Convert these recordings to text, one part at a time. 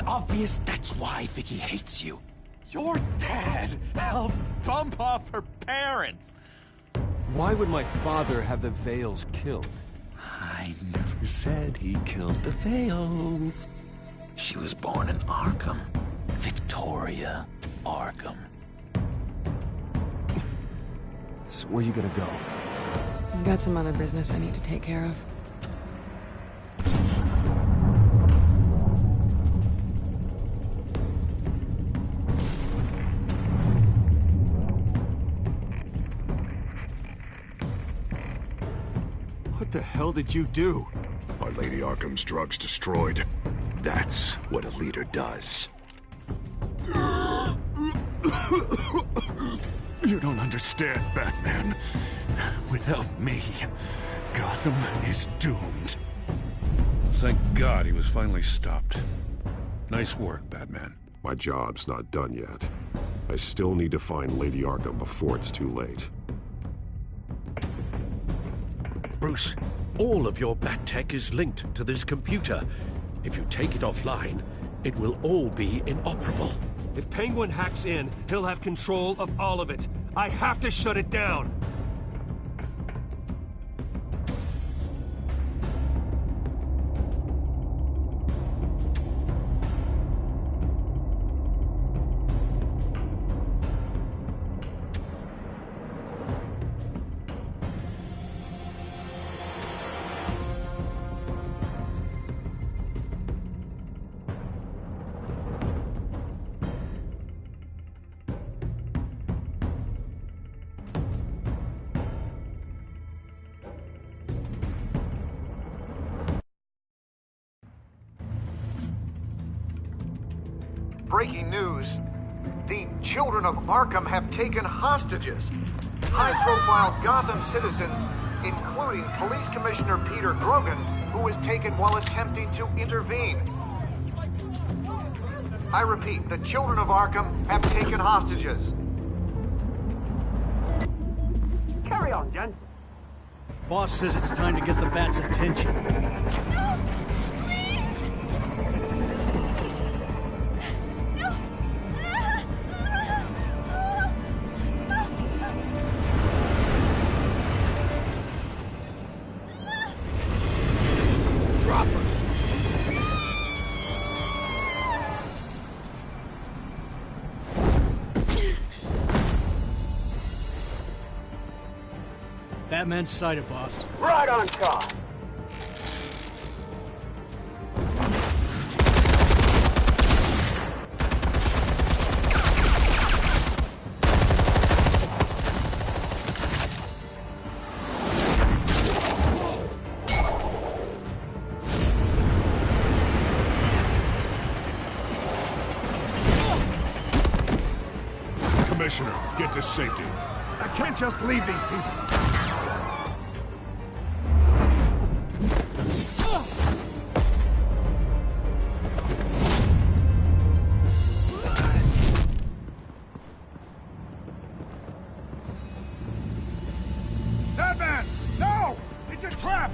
It's obvious that's why Vicky hates you. Your dad helped bump off her parents. Why would my father have the Vales killed? I never said he killed the Vales. She was born in Arkham. Victoria Arkham. So where you gonna go? I've got some other business I need to take care of. What the hell did you do? Are Lady Arkham's drugs destroyed? That's what a leader does. You don't understand, Batman. Without me, Gotham is doomed. Thank God he was finally stopped. Nice work, Batman. My job's not done yet. I still need to find Lady Arkham before it's too late. Bruce, all of your bat tech is linked to this computer. If you take it offline, it will all be inoperable. If Penguin hacks in, he'll have control of all of it. I have to shut it down. Breaking news. The children of Arkham have taken hostages. High-profile Gotham citizens, including Police Commissioner Peter Grogan, who was taken while attempting to intervene. I repeat, the children of Arkham have taken hostages. Carry on, gents. Boss says it's time to get the Bat's attention. No! Batman's sighted, boss. Right on top. Commissioner, get to safety. I can't just leave these people. Batman! No! It's a trap!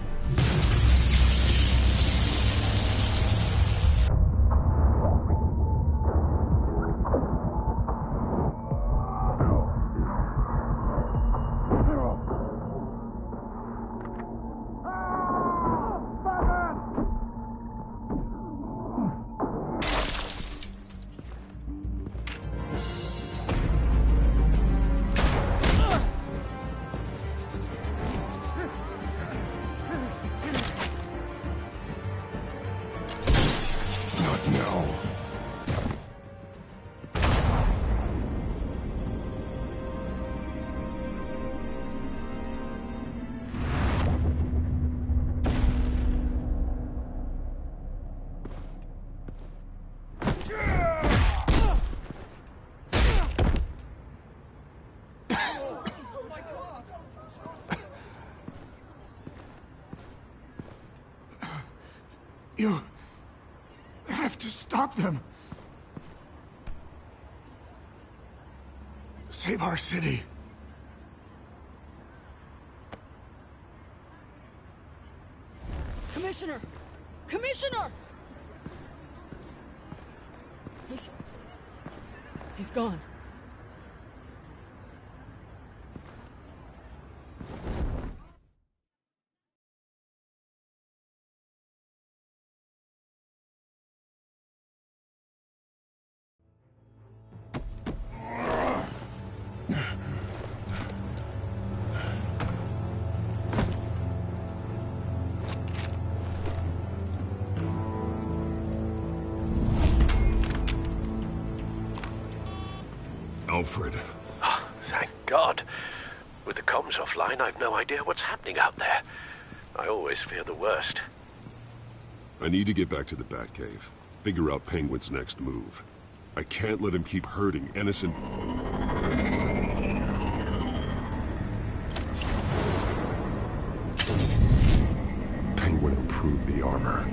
You have to stop them. Save our city. Commissioner! Commissioner! He's gone. Alfred. Oh, thank God. With the comms offline, I've no idea what's happening out there. I always fear the worst. I need to get back to the Batcave. Figure out Penguin's next move. I can't let him keep hurting innocent... Penguin improved the armor.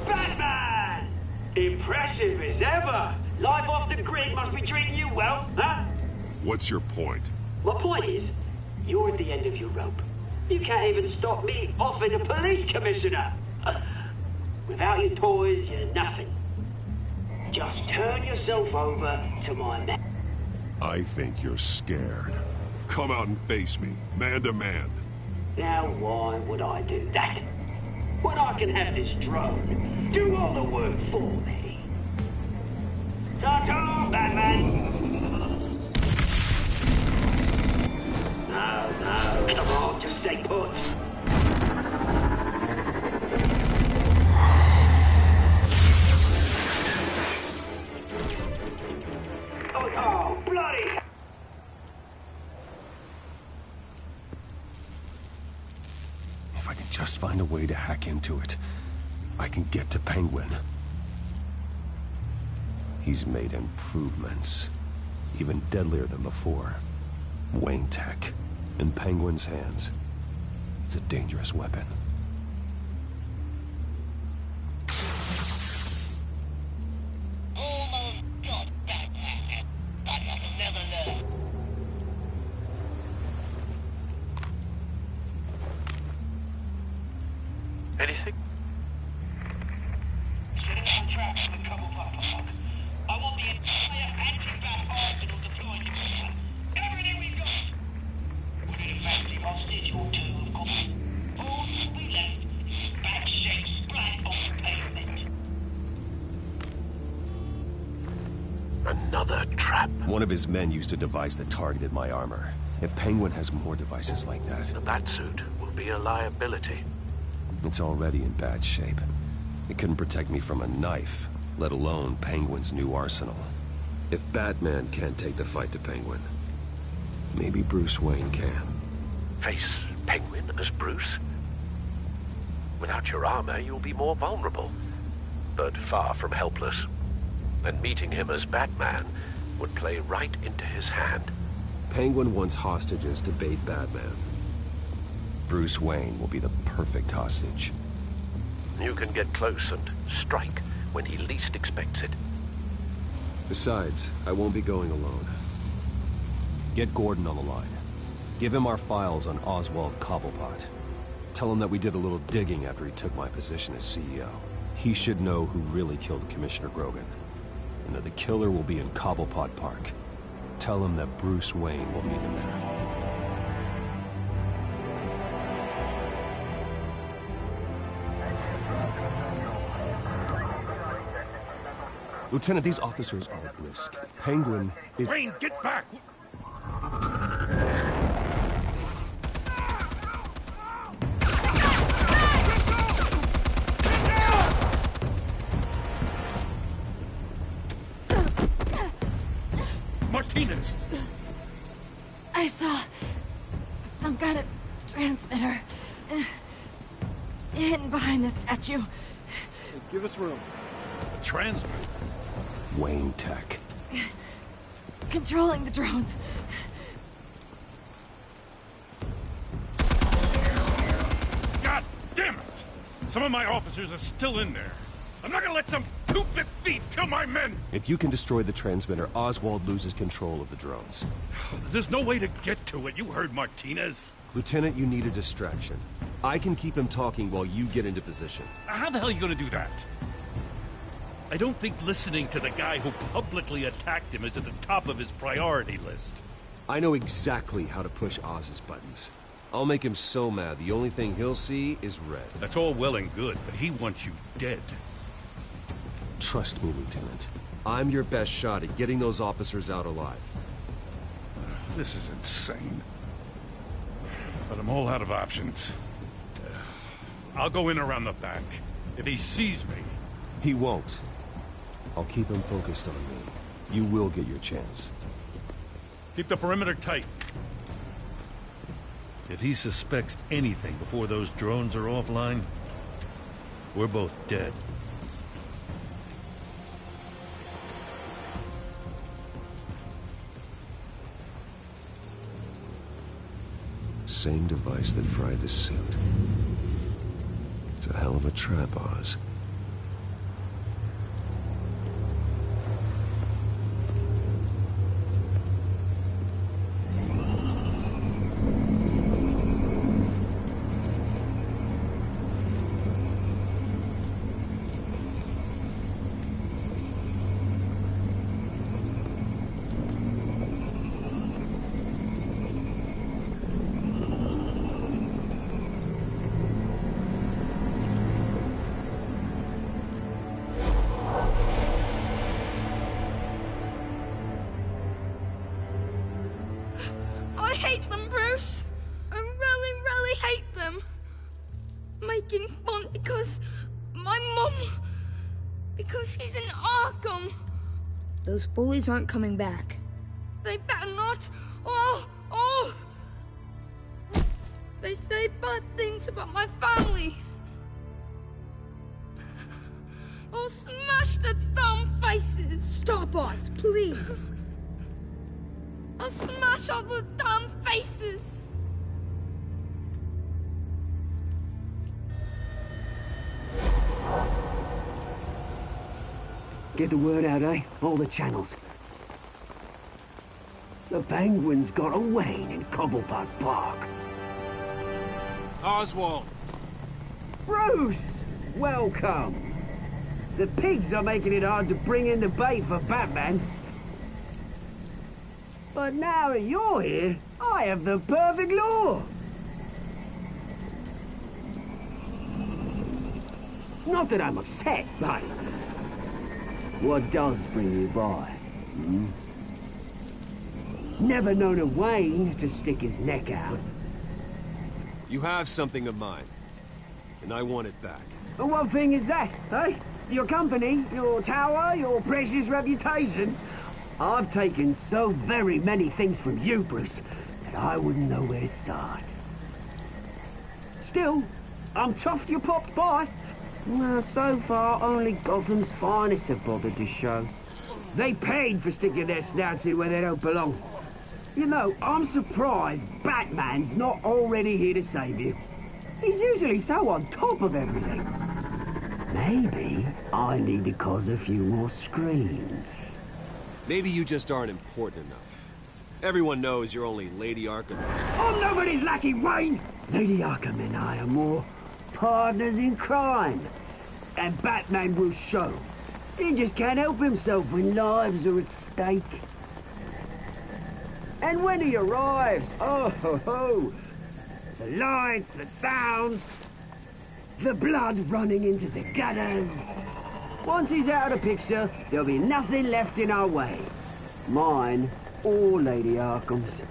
Batman! Impressive as ever! Life off the grid must be treating you well, huh? What's your point? My point is, you're at the end of your rope. You can't even stop me offing a police commissioner. Without your toys, you're nothing. Just turn yourself over to my man. I think you're scared. Come out and face me, man to man. Now why would I do that? When I can have this drone do all the work for me. Ta-ta, Batman! No, come on, just stay put. Oh, bloody! If I can just find a way to hack into it, I can get to Penguin. He's made improvements, even deadlier than before. Wayne Tech, in Penguin's hands. It's a dangerous weapon. Almost got that, but I never learned. Anything? I want the entire anti-bat arsenal deployed to Brooklyn. Everything we got! We're in a fancy hostage or two, of course. All we left is bad shape splat on the pavement. Another trap. One of his men used a device that targeted my armor. If Penguin has more devices like that... The Batsuit will be a liability. It's already in bad shape. It couldn't protect me from a knife, let alone Penguin's new arsenal. If Batman can't take the fight to Penguin, maybe Bruce Wayne can. Face Penguin as Bruce? Without your armor, you'll be more vulnerable, but far from helpless. And meeting him as Batman would play right into his hand. Penguin wants hostages to bait Batman. Bruce Wayne will be the perfect hostage. You can get close and strike when he least expects it. Besides, I won't be going alone. Get Gordon on the line. Give him our files on Oswald Cobblepot. Tell him that we did a little digging after he took my position as CEO. He should know who really killed Commissioner Grogan, and that the killer will be in Cobblepot Park. Tell him that Bruce Wayne will meet him there. Lieutenant, these officers are at risk. Penguin is... Wayne, get back! Martinez! I saw some kind of transmitter hidden behind the statue. Give us room. A transmitter? Wayne Tech. Controlling the drones. God damn it! Some of my officers are still in there. I'm not gonna let some two-bit thief kill my men! If you can destroy the transmitter, Oswald loses control of the drones. There's no way to get to it. You heard Martinez. Lieutenant, you need a distraction. I can keep him talking while you get into position. How the hell are you gonna do that? I don't think listening to the guy who publicly attacked him is at the top of his priority list. I know exactly how to push Oz's buttons. I'll make him so mad, the only thing he'll see is red. That's all well and good, but he wants you dead. Trust me, Lieutenant. I'm your best shot at getting those officers out alive. This is insane. But I'm all out of options. I'll go in around the back. If he sees me... He won't. I'll keep him focused on me. You will get your chance. Keep the perimeter tight. If he suspects anything before those drones are offline, we're both dead. Same device that fried the suit. It's a hell of a trap, Oz. I hate them, Bruce. I really, really hate them. Making fun because my mum... because she's in Arkham. Those bullies aren't coming back. They better not. They say bad things about my family. I'll smash the dumb faces. Stop us, please. I'll smash all the damn faces! Get the word out, eh? All the channels. The Penguin's got a Wayne in Cobblepot Park. Oswald! Bruce! Welcome! The pigs are making it hard to bring in the bait for Batman. But now that you're here, I have the perfect lure. Not that I'm upset, but... what does bring you by? Never known a Wayne to stick his neck out. You have something of mine, and I want it back. And what thing is that, eh? Your company, your tower, your precious reputation? I've taken so very many things from you, Bruce, that I wouldn't know where to start. Still, I'm chuffed you popped by. Well, so far, only Gotham's finest have bothered to show. They paid for sticking their snouts in where they don't belong. You know, I'm surprised Batman's not already here to save you. He's usually so on top of everything. Maybe I need to cause a few more screams. Maybe you just aren't important enough. Everyone knows you're only Lady Arkham's... I'm nobody's lackey, Wayne! Lady Arkham and I are more partners in crime. And Batman will show. He just can't help himself when lives are at stake. And when he arrives, oh ho ho! The lights, the sounds, the blood running into the gutters. Once he's out of the picture, there'll be nothing left in our way. Mine or Lady Arkham's.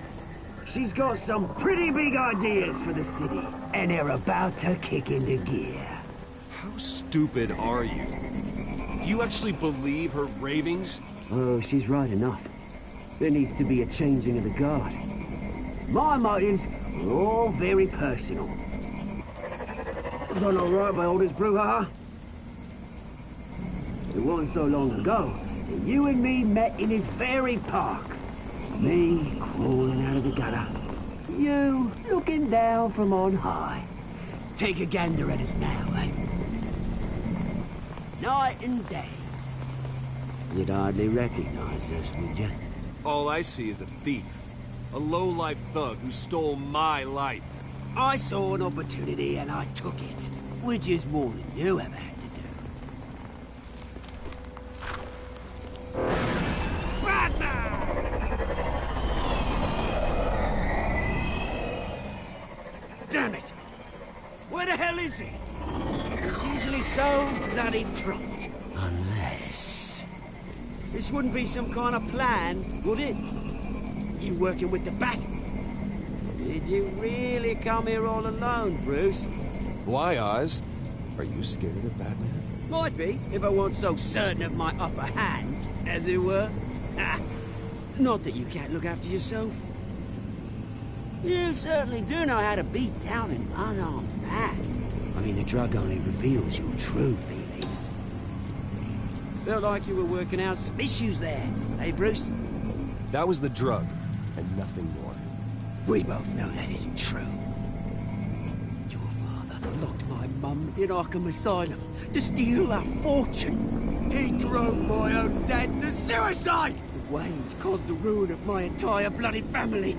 She's got some pretty big ideas for the city, and they're about to kick into gear. How stupid are you? Do you actually believe her ravings? Oh, she's right enough. There needs to be a changing of the guard. My motives are all very personal. Done all right by all this brouhaha? It wasn't so long ago that you and me met in this very park. Me crawling out of the gutter. You looking down from on high. Take a gander at us now, eh? Night and day. You'd hardly recognize us, would you? All I see is a thief. A low-life thug who stole my life. I saw an opportunity and I took it. Which is more than you ever had to do. hell is he? He's usually so bloody prompt. Unless... This wouldn't be some kind of plan, would it? You working with the Bat? Did you really come here all alone, Bruce? Why, Oz? Are you scared of Batman? Might be, if I weren't so certain of my upper hand, as it were. Ha! Not that you can't look after yourself. You certainly do know how to beat down an unarmed man. I mean, the drug only reveals your true feelings. Felt like you were working out some issues there, eh, Bruce? That was the drug, and nothing more. We both know that isn't true. Your father locked my mum in Arkham Asylum to steal our fortune. He drove my own dad to suicide! The Waynes caused the ruin of my entire bloody family.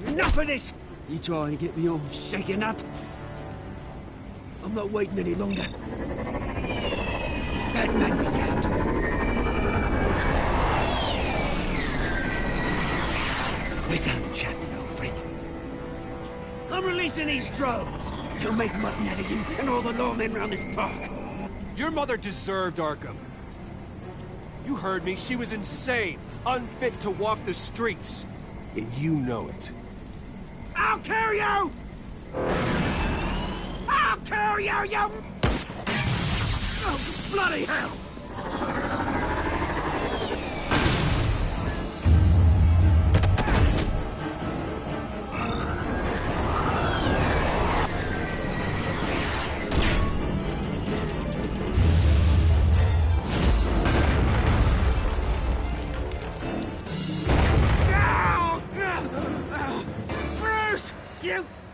Enough of this! You trying to get me all shaken up? I'm not waiting any longer. Batman be damned. We're done chatting, old friend. I'm releasing these drones. They'll make mutton out of you and all the lawmen around this park. Your mother deserved Arkham. You heard me. She was insane, unfit to walk the streets. And you know it. I'll kill you! I'll kill you, you... Oh, bloody hell!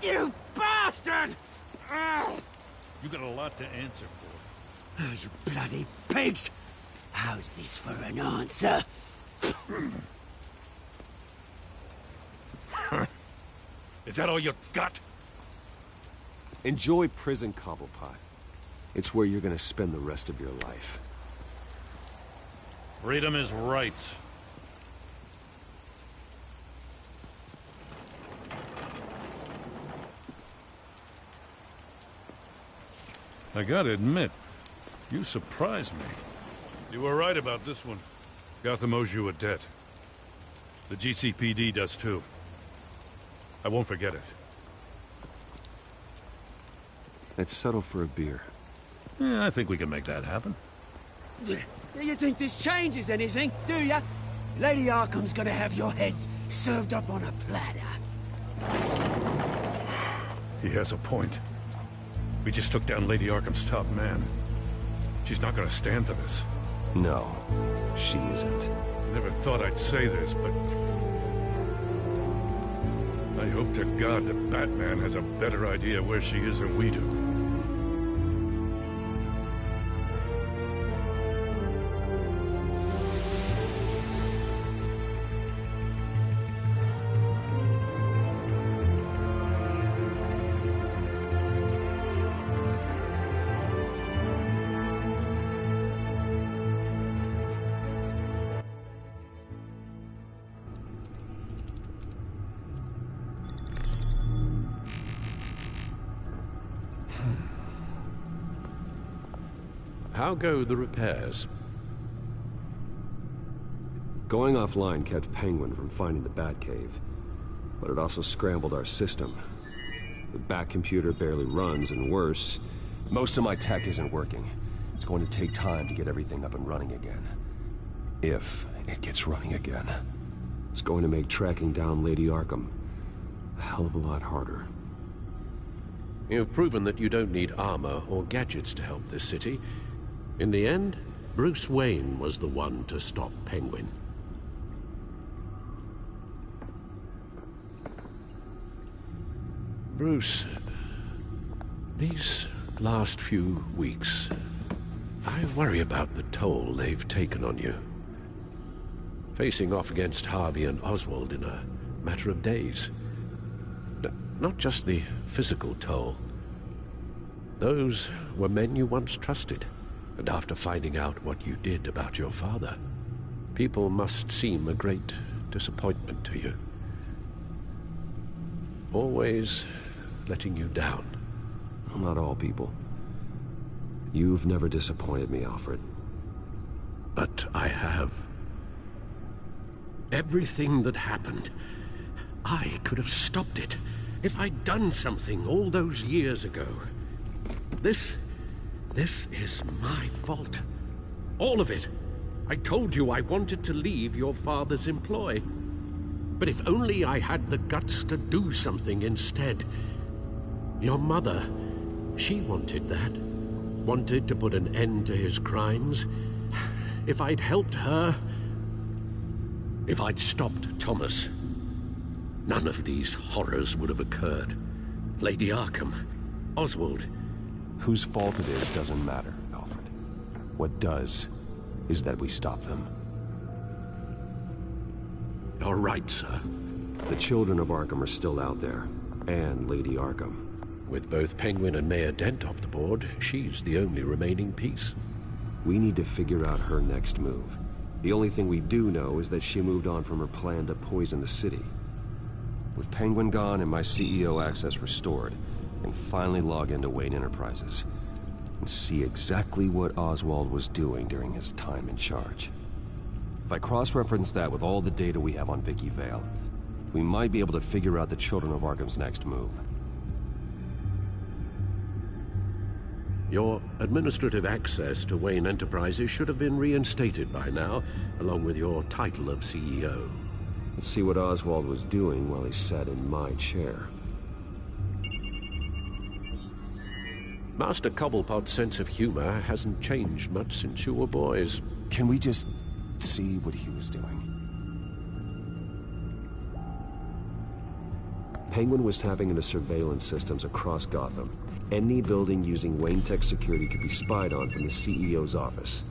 You bastard! You got a lot to answer for. Oh, you bloody pigs! How's this for an answer? Is that all you got? Enjoy prison, Cobblepot. It's where you're gonna spend the rest of your life. Freedom is rights. I gotta admit, you surprised me. You were right about this one. Gotham owes you a debt. The GCPD does too. I won't forget it. Let's settle for a beer. Yeah, I think we can make that happen. You think this changes anything, do ya? Lady Arkham's gonna have your heads served up on a platter. He has a point. We just took down Lady Arkham's top man. She's not gonna stand for this. No, she isn't. Never thought I'd say this, but... I hope to God that Batman has a better idea where she is than we do. How go the repairs? Going offline kept Penguin from finding the Batcave, but it also scrambled our system. The Bat computer barely runs, and worse, most of my tech isn't working. It's going to take time to get everything up and running again. If it gets running again. It's going to make tracking down Lady Arkham a hell of a lot harder. You've proven that you don't need armor or gadgets to help this city. In the end, Bruce Wayne was the one to stop Penguin. Bruce, these last few weeks, I worry about the toll they've taken on you. Facing off against Harvey and Oswald in a matter of days. Not just the physical toll. Those were men you once trusted. And after finding out what you did about your father, people must seem a great disappointment to you. Always letting you down. Well, not all people. You've never disappointed me, Alfred. But I have. Everything that happened, I could have stopped it if I'd done something all those years ago. This is my fault. All of it. I told you I wanted to leave your father's employ. But if only I had the guts to do something instead. Your mother, she wanted that. Wanted to put an end to his crimes. If I'd helped her, if I'd stopped Thomas, none of these horrors would have occurred. Lady Arkham, Oswald. Whose fault it is doesn't matter, Alfred. What does is that we stop them. You're right, sir. The children of Arkham are still out there, and Lady Arkham. With both Penguin and Mayor Dent off the board, she's the only remaining piece. We need to figure out her next move. The only thing we do know is that she moved on from her plan to poison the city. With Penguin gone and my CEO access restored, I can finally log into Wayne Enterprises and see exactly what Oswald was doing during his time in charge. If I cross-reference that with all the data we have on Vicky Vale, we might be able to figure out the Children of Arkham's next move. Your administrative access to Wayne Enterprises should have been reinstated by now, along with your title of CEO. Let's see what Oswald was doing while he sat in my chair. Master Cobblepot's sense of humor hasn't changed much since you were boys. Can we just see what he was doing? Penguin was tapping into surveillance systems across Gotham. Any building using Wayne Tech security could be spied on from the CEO's office.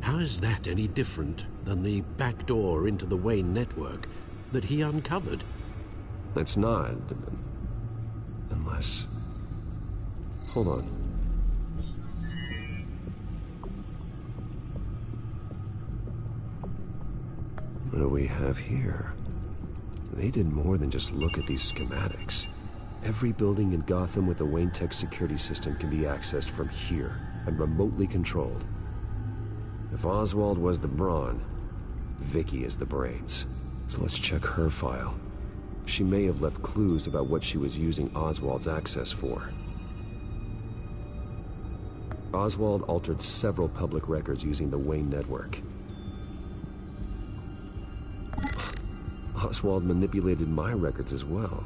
How is that any different than the back door into the Wayne network that he uncovered? It's not. Unless... Hold on. What do we have here? They did more than just look at these schematics. Every building in Gotham with the Wayne Tech security system can be accessed from here and remotely controlled. If Oswald was the brawn, Vicky is the brains. So let's check her file. She may have left clues about what she was using Oswald's access for. Oswald altered several public records using the Wayne network. Oswald manipulated my records as well.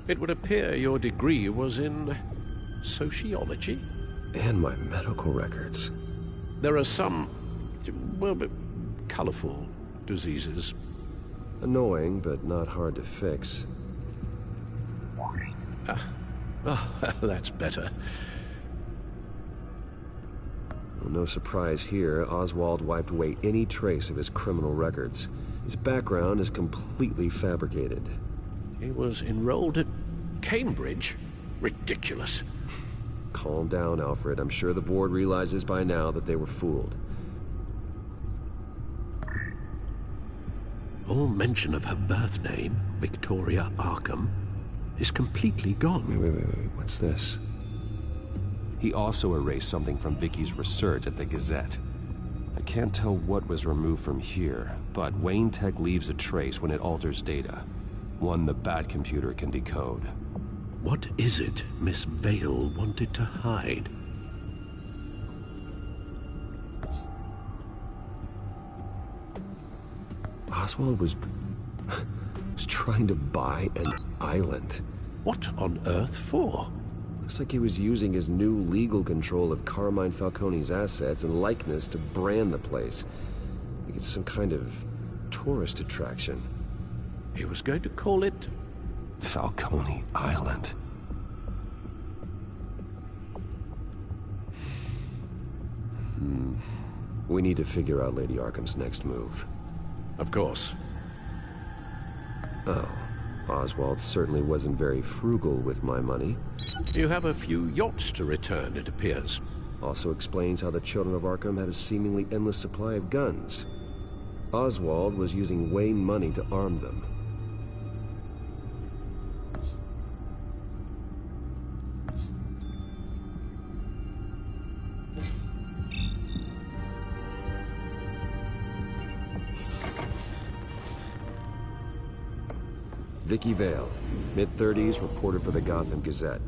It would appear your degree was in sociology? And my medical records. There are some, well, colorful diseases. Annoying, but not hard to fix. That's better. Well, no surprise here, Oswald wiped away any trace of his criminal records. His background is completely fabricated. He was enrolled at Cambridge? Ridiculous. Calm down, Alfred. I'm sure the board realizes by now that they were fooled. All mention of her birth name, Victoria Arkham, is completely gone. Wait. What's this? He also erased something from Vicky's research at the Gazette. I can't tell what was removed from here, but Wayne Tech leaves a trace when it alters data. One the Bat computer can decode. What is it Miss Vale wanted to hide? Oswald was trying to buy an island. What on earth for? Looks like he was using his new legal control of Carmine Falcone's assets and likeness to brand the place. Like it's some kind of tourist attraction. He was going to call it Falcone Island. We need to figure out Lady Arkham's next move. Of course. Oh, Oswald certainly wasn't very frugal with my money. You have a few yachts to return, it appears. Also explains how the Children of Arkham had a seemingly endless supply of guns. Oswald was using Wayne money to arm them. Vicky Vale, mid-30s, reporter for the Gotham Gazette.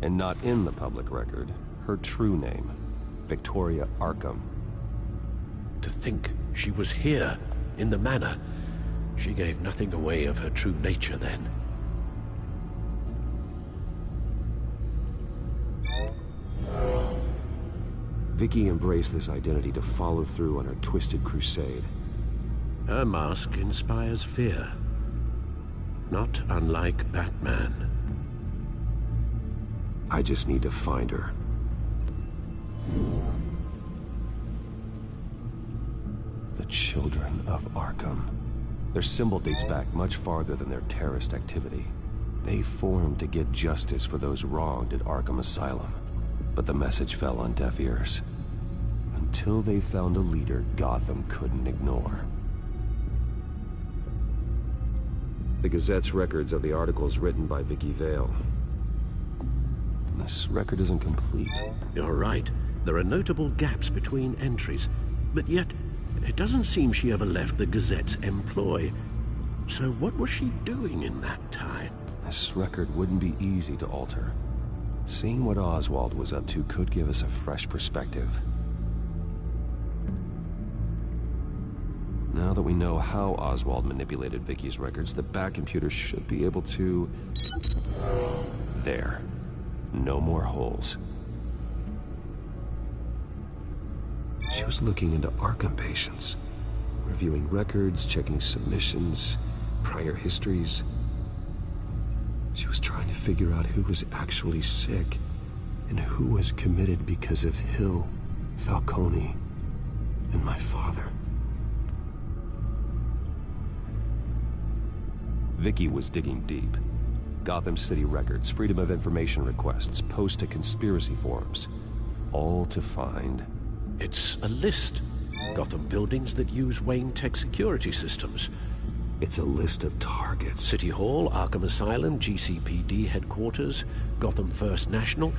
And not in the public record, her true name, Victoria Arkham. To think she was here, in the manor. She gave nothing away of her true nature then. Vicky embraced this identity to follow through on her twisted crusade. Her mask inspires fear. Not unlike Batman. I just need to find her. The Children of Arkham. Their symbol dates back much farther than their terrorist activity. They formed to get justice for those wronged at Arkham Asylum. But the message fell on deaf ears. Until they found a leader Gotham couldn't ignore. The Gazette's records of the articles written by Vicky Vale. This record isn't complete. You're right. There are notable gaps between entries. But yet, it doesn't seem she ever left the Gazette's employ. So what was she doing in that time? This record wouldn't be easy to alter. Seeing what Oswald was up to could give us a fresh perspective. Now that we know how Oswald manipulated Vicky's records, the Bat computer should be able to... There. No more holes. She was looking into Arkham patients, reviewing records, checking submissions, prior histories. She was trying to figure out who was actually sick and who was committed because of Hill, Falcone, and my father. Vicky was digging deep. Gotham City records, Freedom of Information requests, posts to conspiracy forums. All to find... It's a list. Gotham buildings that use Wayne Tech security systems. It's a list of targets. City Hall, Arkham Asylum, GCPD headquarters, Gotham First National.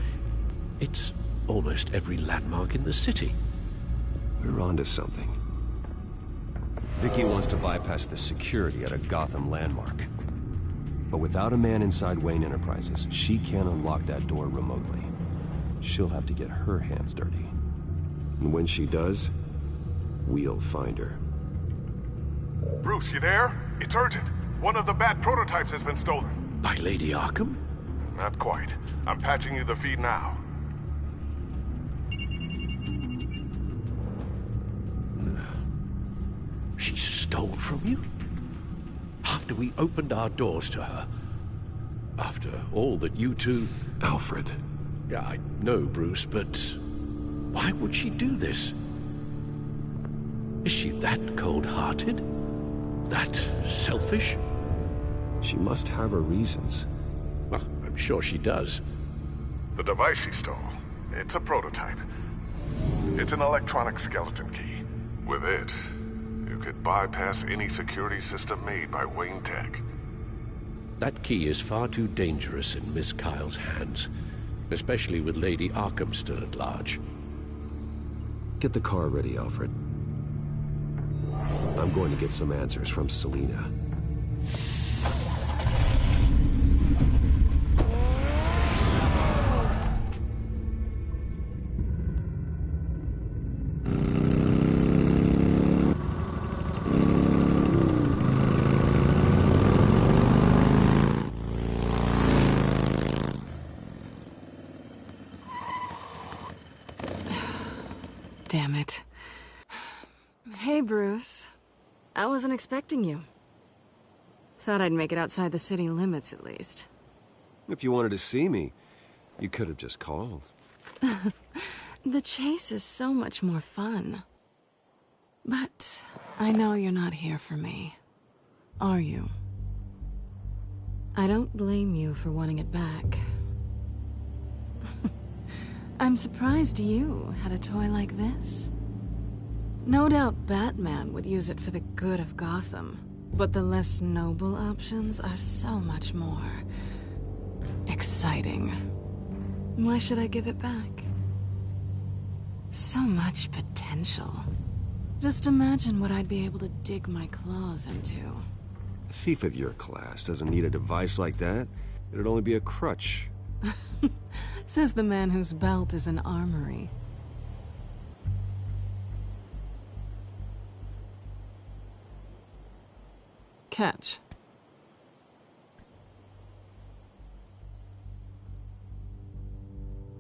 It's almost every landmark in the city. We're onto something. Vicky wants to bypass the security at a Gotham landmark. But without a man inside Wayne Enterprises, she can't unlock that door remotely. She'll have to get her hands dirty. And when she does, we'll find her. Bruce, you there? It's urgent. One of the Bat prototypes has been stolen. By Lady Arkham? Not quite. I'm patching you the feed now. She stole from you? After we opened our doors to her? After all that you two... Alfred. Yeah, I know, Bruce, but... why would she do this? Is she that cold-hearted? That selfish? She must have her reasons. Well, I'm sure she does. The device she stole, it's a prototype. It's an electronic skeleton key. With it, you could bypass any security system made by Wayne Tech. That key is far too dangerous in Miss Kyle's hands, especially with Lady Arkham still at large. Get the car ready, Alfred. I'm going to get some answers from Selina. Damn it. Hey, Bruce. I wasn't expecting you. Thought I'd make it outside the city limits, at least. If you wanted to see me, you could have just called. The chase is so much more fun. But I know you're not here for me. Are you? I don't blame you for wanting it back. I'm surprised you had a toy like this. No doubt Batman would use it for the good of Gotham, but the less noble options are so much more... exciting. Why should I give it back? So much potential. Just imagine what I'd be able to dig my claws into. A thief of your class doesn't need a device like that. It'd only be a crutch. Says the man whose belt is an armory. Catch.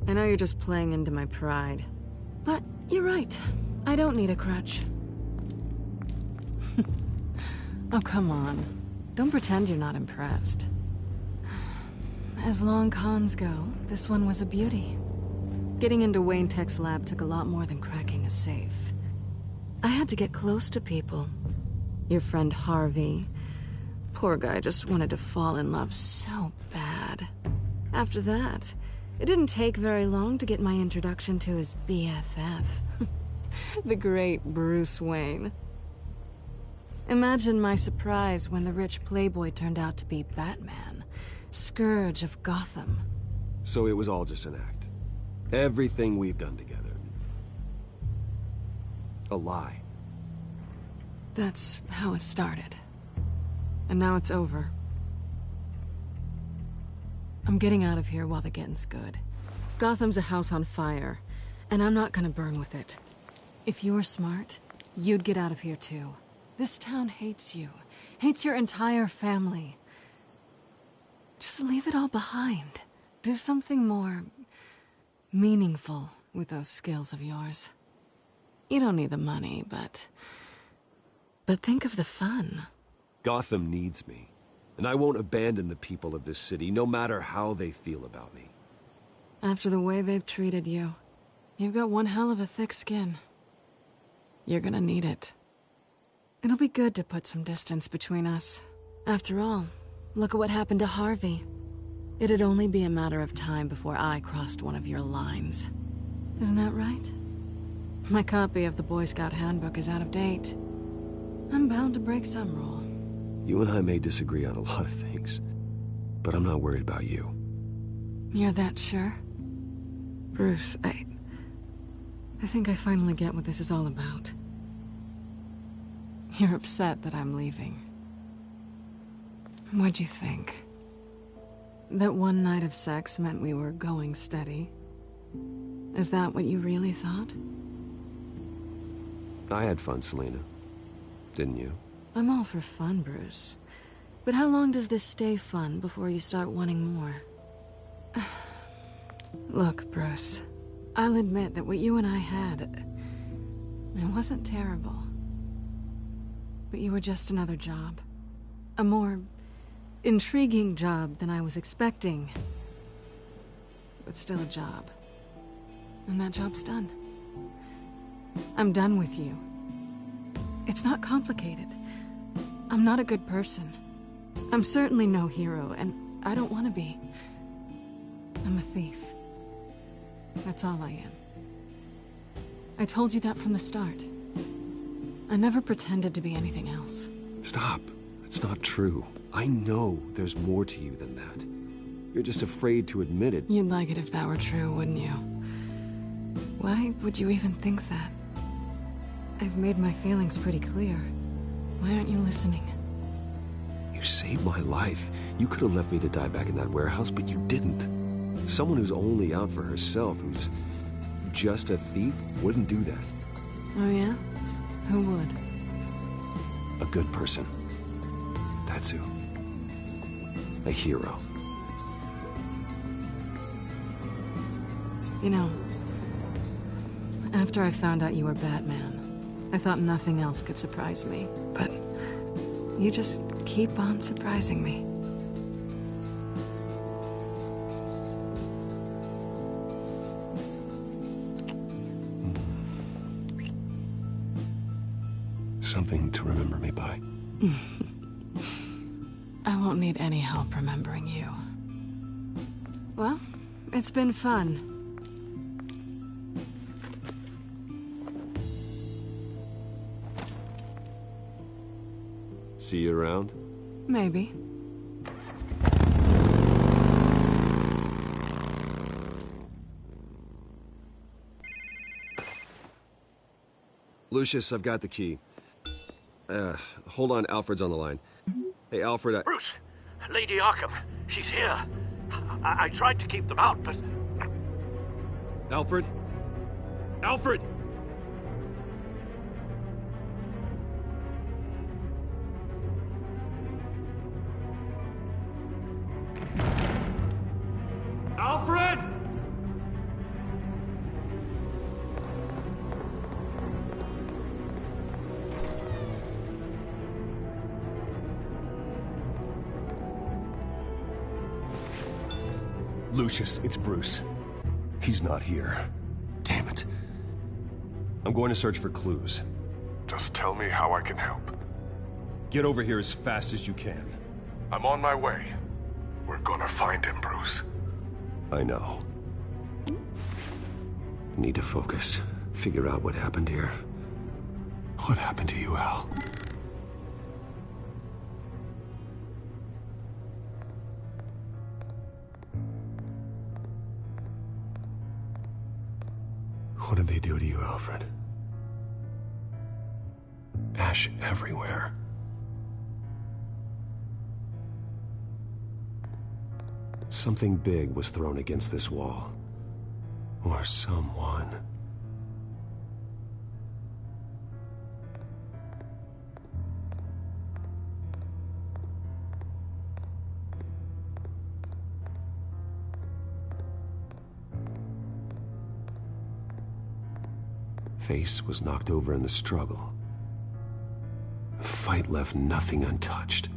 I know you're just playing into my pride. But you're right. I don't need a crutch. Oh, come on. Don't pretend you're not impressed. As long cons go, this one was a beauty. Getting into Wayne Tech's lab took a lot more than cracking a safe. I had to get close to people. Your friend Harvey. Poor guy just wanted to fall in love so bad. After that, it didn't take very long to get my introduction to his BFF. The great Bruce Wayne. Imagine my surprise when the rich playboy turned out to be Batman, Scourge of Gotham. So it was all just an act. Everything we've done together. A lie. That's how it started. And now it's over. I'm getting out of here while the getting's good. Gotham's a house on fire, and I'm not gonna burn with it. If you were smart, you'd get out of here too. This town hates you. Hates your entire family. Just leave it all behind. Do something more meaningful with those skills of yours. You don't need the money, but think of the fun. Gotham needs me, and I won't abandon the people of this city, no matter how they feel about me. After the way they've treated you, you've got one hell of a thick skin. You're gonna need it. It'll be good to put some distance between us. After all, look at what happened to Harvey. It'd only be a matter of time before I crossed one of your lines. Isn't that right? My copy of the Boy Scout Handbook is out of date. I'm bound to break some rule. You and I may disagree on a lot of things, but I'm not worried about you. You're that sure? Bruce, I think I finally get what this is all about. You're upset that I'm leaving. What'd you think? That one night of sex meant we were going steady? Is that what you really thought? I had fun, Selina. Didn't you? I'm all for fun, Bruce. But how long does this stay fun before you start wanting more? Look, Bruce. I'll admit that what you and I had, it wasn't terrible. But you were just another job. A more intriguing job than I was expecting. But still a job. And that job's done. I'm done with you. It's not complicated. I'm not a good person. I'm certainly no hero, and I don't want to be. I'm a thief. That's all I am. I told you that from the start. I never pretended to be anything else. Stop. That's not true. I know there's more to you than that. You're just afraid to admit it. You'd like it if that were true, wouldn't you? Why would you even think that? I've made my feelings pretty clear. Why aren't you listening? You saved my life. You could have left me to die back in that warehouse, but you didn't. Someone who's only out for herself, who's just a thief, wouldn't do that. Oh yeah? Who would? A good person. That's who. A hero. You know, after I found out you were Batman, I thought nothing else could surprise me, but you just keep on surprising me. Something to remember me by. I won't need any help remembering you. Well, it's been fun. See you around? Maybe. Lucius, I've got the key. Hold on, Alfred's on the line. Hey, Alfred, Bruce! Lady Arkham, she's here. I tried to keep them out, but... Alfred? Alfred! Alfred! Lucius, it's Bruce. He's not here. Damn it. I'm going to search for clues. Just tell me how I can help. Get over here as fast as you can. I'm on my way. We're gonna find him, Bruce. I know. Need to focus. Figure out what happened here. What happened to you, Al? What did they do to you, Alfred? Ash everywhere. Something big was thrown against this wall. Or someone. Face was knocked over in the struggle. The fight left nothing untouched.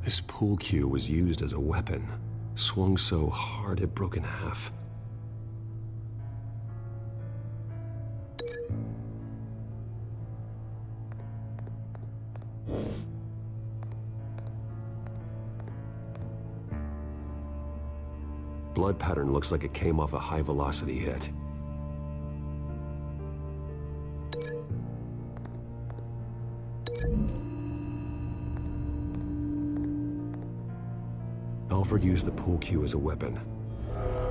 This pool cue was used as a weapon, swung so hard it broke in half. Blood pattern looks like it came off a high-velocity hit. Alfred used the pool cue as a weapon,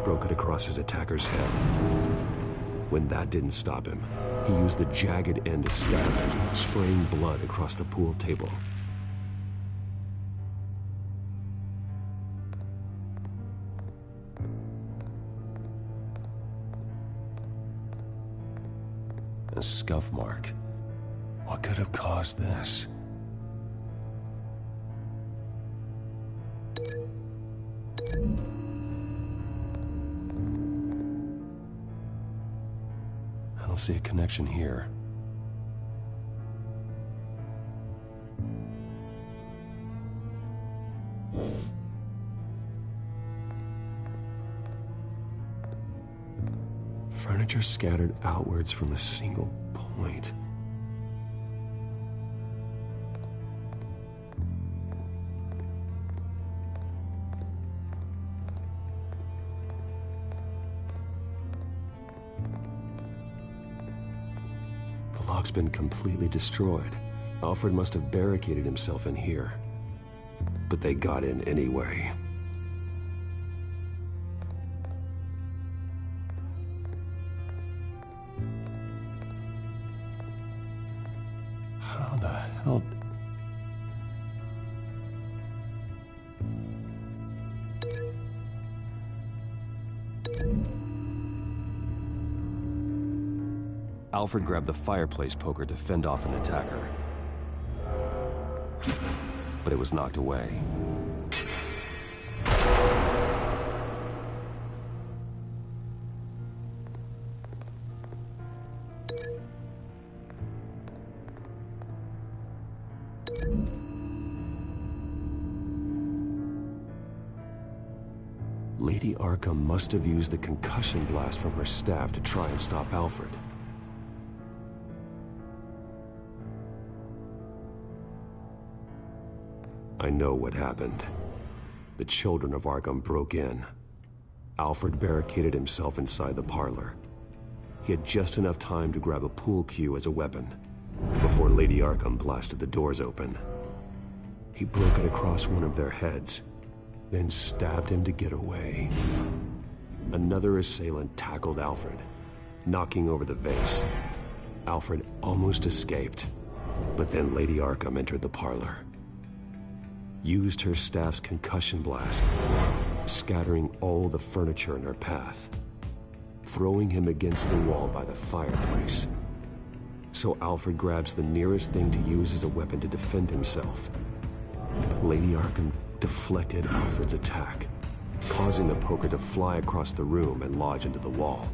broke it across his attacker's head. When that didn't stop him, he used the jagged end to stab him, spraying blood across the pool table. A scuff mark. What could have caused this? I don't see a connection here. Furniture scattered outwards from a single point. The lock's been completely destroyed. Alfred must have barricaded himself in here. But they got in anyway. How the hell... Alfred grabbed the fireplace poker to fend off an attacker. But it was knocked away. Lady Arkham must have used the concussion blast from her staff to try and stop Alfred. I know what happened. The children of Arkham broke in. Alfred barricaded himself inside the parlor. He had just enough time to grab a pool cue as a weapon before Lady Arkham blasted the doors open. He broke it across one of their heads, then stabbed him to get away. Another assailant tackled Alfred, knocking over the vase. Alfred almost escaped, but then Lady Arkham entered the parlor. Used her staff's concussion blast, scattering all the furniture in her path, throwing him against the wall by the fireplace. So Alfred grabs the nearest thing to use as a weapon to defend himself. But Lady Arkham deflected Alfred's attack, causing the poker to fly across the room and lodge into the wall.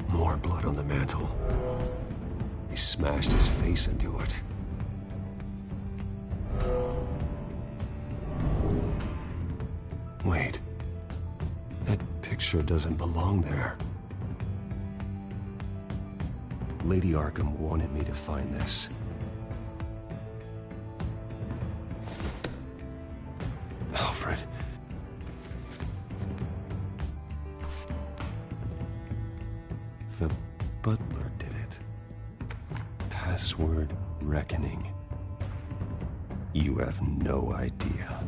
More blood on the mantle. He smashed his face into it. Wait. That picture doesn't belong there. Lady Arkham wanted me to find this. Alfred. The butler did it. Password reckoning. You have no idea.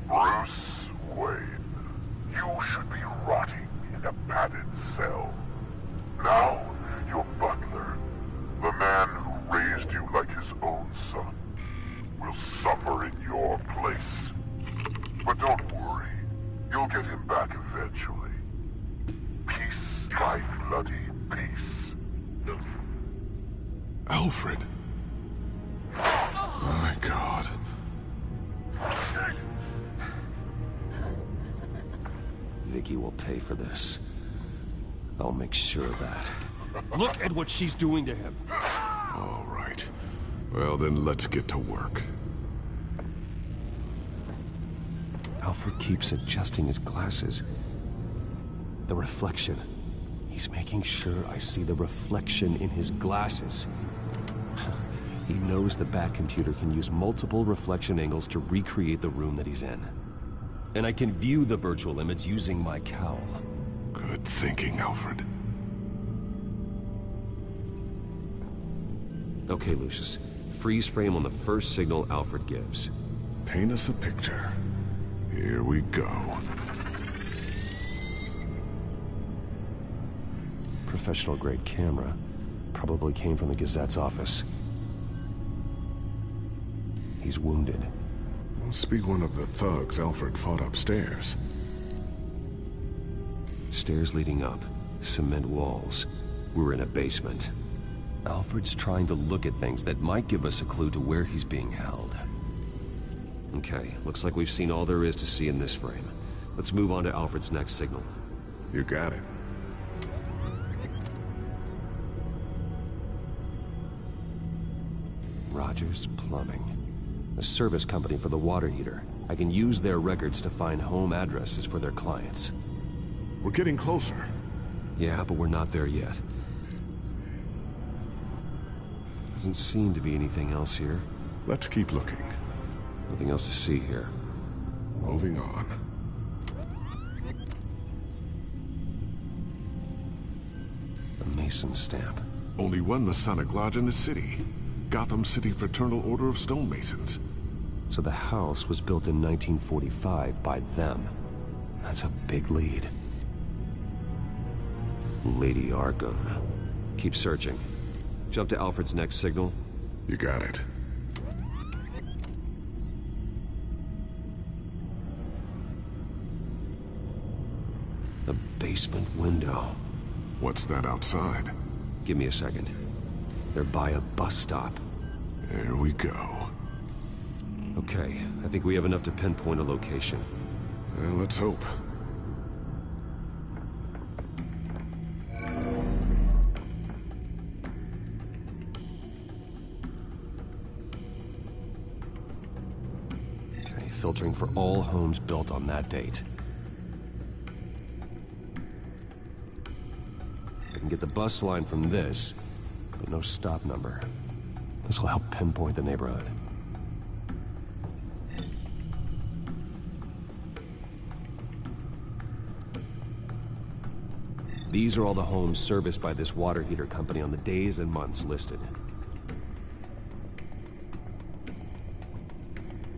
Bruce Wayne, you should be rotting in a padded cell. Now, your butler, the man who raised you like his own son, will suffer in your place. But don't worry, you'll get him back eventually. Peace by bloody peace. Alfred. My God. Vicky will pay for this. I'll make sure of that. Look at what she's doing to him. All right. Well, then let's get to work. Alfred keeps adjusting his glasses. The reflection. He's making sure I see the reflection in his glasses. He knows the Batcomputer can use multiple reflection angles to recreate the room that he's in. And I can view the virtual image using my cowl. Good thinking, Alfred. Okay, Lucius. Freeze frame on the first signal Alfred gives. Paint us a picture. Here we go. Professional-grade camera. Probably came from the Gazette's office. He's wounded. Must be one of the thugs Alfred fought upstairs. Stairs leading up. Cement walls. We're in a basement. Alfred's trying to look at things that might give us a clue to where he's being held. Okay, looks like we've seen all there is to see in this frame. Let's move on to Alfred's next signal. You got it. Rogers Plumbing. A service company for the water heater. I can use their records to find home addresses for their clients. We're getting closer. Yeah, but we're not there yet. Doesn't seem to be anything else here. Let's keep looking. Nothing else to see here. Moving on. A Mason stamp. Only one Masonic lodge in the city. Gotham City Fraternal Order of Stonemasons. So the house was built in 1945 by them. That's a big lead. Lady Arkham. Keep searching. Jump to Alfred's next signal. You got it. The basement window. What's that outside? Give me a second. They're by a bus stop. There we go. Okay, I think we have enough to pinpoint a location. Well, let's hope. Okay, filtering for all homes built on that date. I can get the bus line from this, but no stop number. This will help pinpoint the neighborhood. These are all the homes serviced by this water heater company on the days and months listed.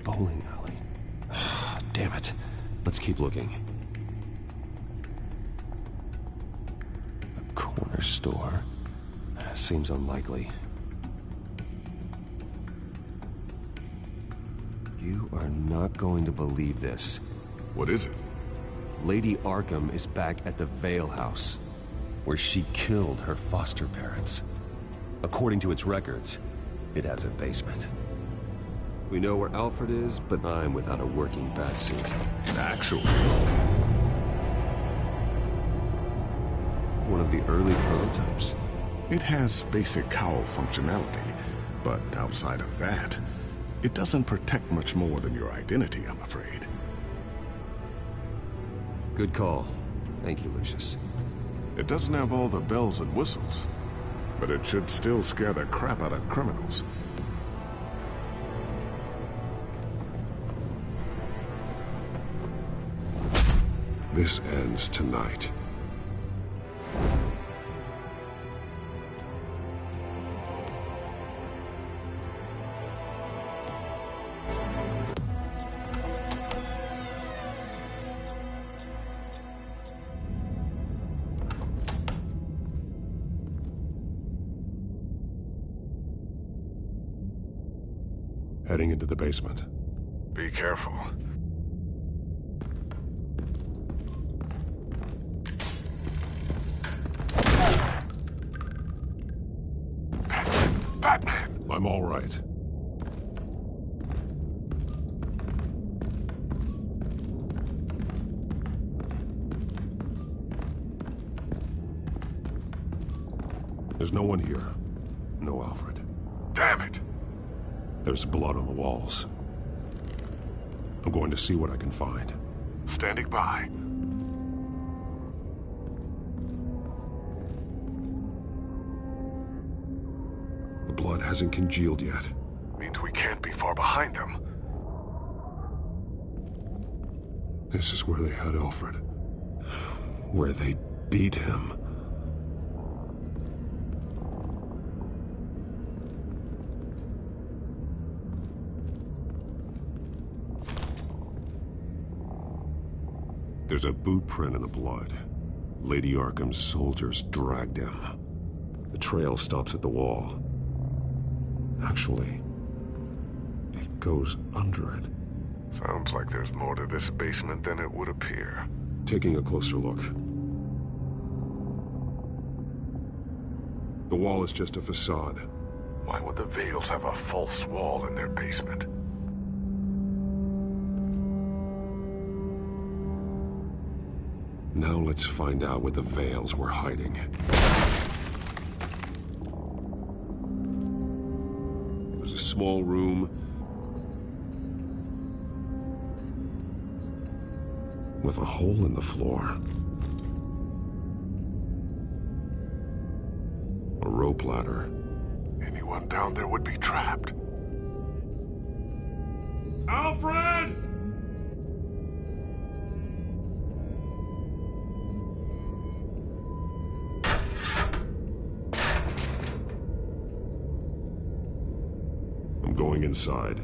Bowling alley. Damn it. Let's keep looking. A corner store. Seems unlikely. You are not going to believe this. What is it? Lady Arkham is back at the Vale House, where she killed her foster parents. According to its records, it has a basement. We know where Alfred is, but I'm without a working batsuit. Actually. One of the early prototypes. It has basic cowl functionality, but outside of that, it doesn't protect much more than your identity, I'm afraid. Good call. Thank you, Lucius. It doesn't have all the bells and whistles, but it should still scare the crap out of criminals. This ends tonight. Heading into the basement. Be careful. Batman! I'm all right. There's no one here. No Alfred. Damn it! There's blood on the walls. I'm going to see what I can find. Standing by. The blood hasn't congealed yet. Means we can't be far behind them. This is where they had Alfred. Where they beat him. There's a boot print in the blood. Lady Arkham's soldiers dragged him. The trail stops at the wall. Actually, it goes under it. Sounds like there's more to this basement than it would appear. Taking a closer look. The wall is just a facade. Why would the Vales have a false wall in their basement? Now let's find out where the Vales were hiding. It was a small room with a hole in the floor. A rope ladder. Anyone down there would be trapped. Alfred! I'm going inside.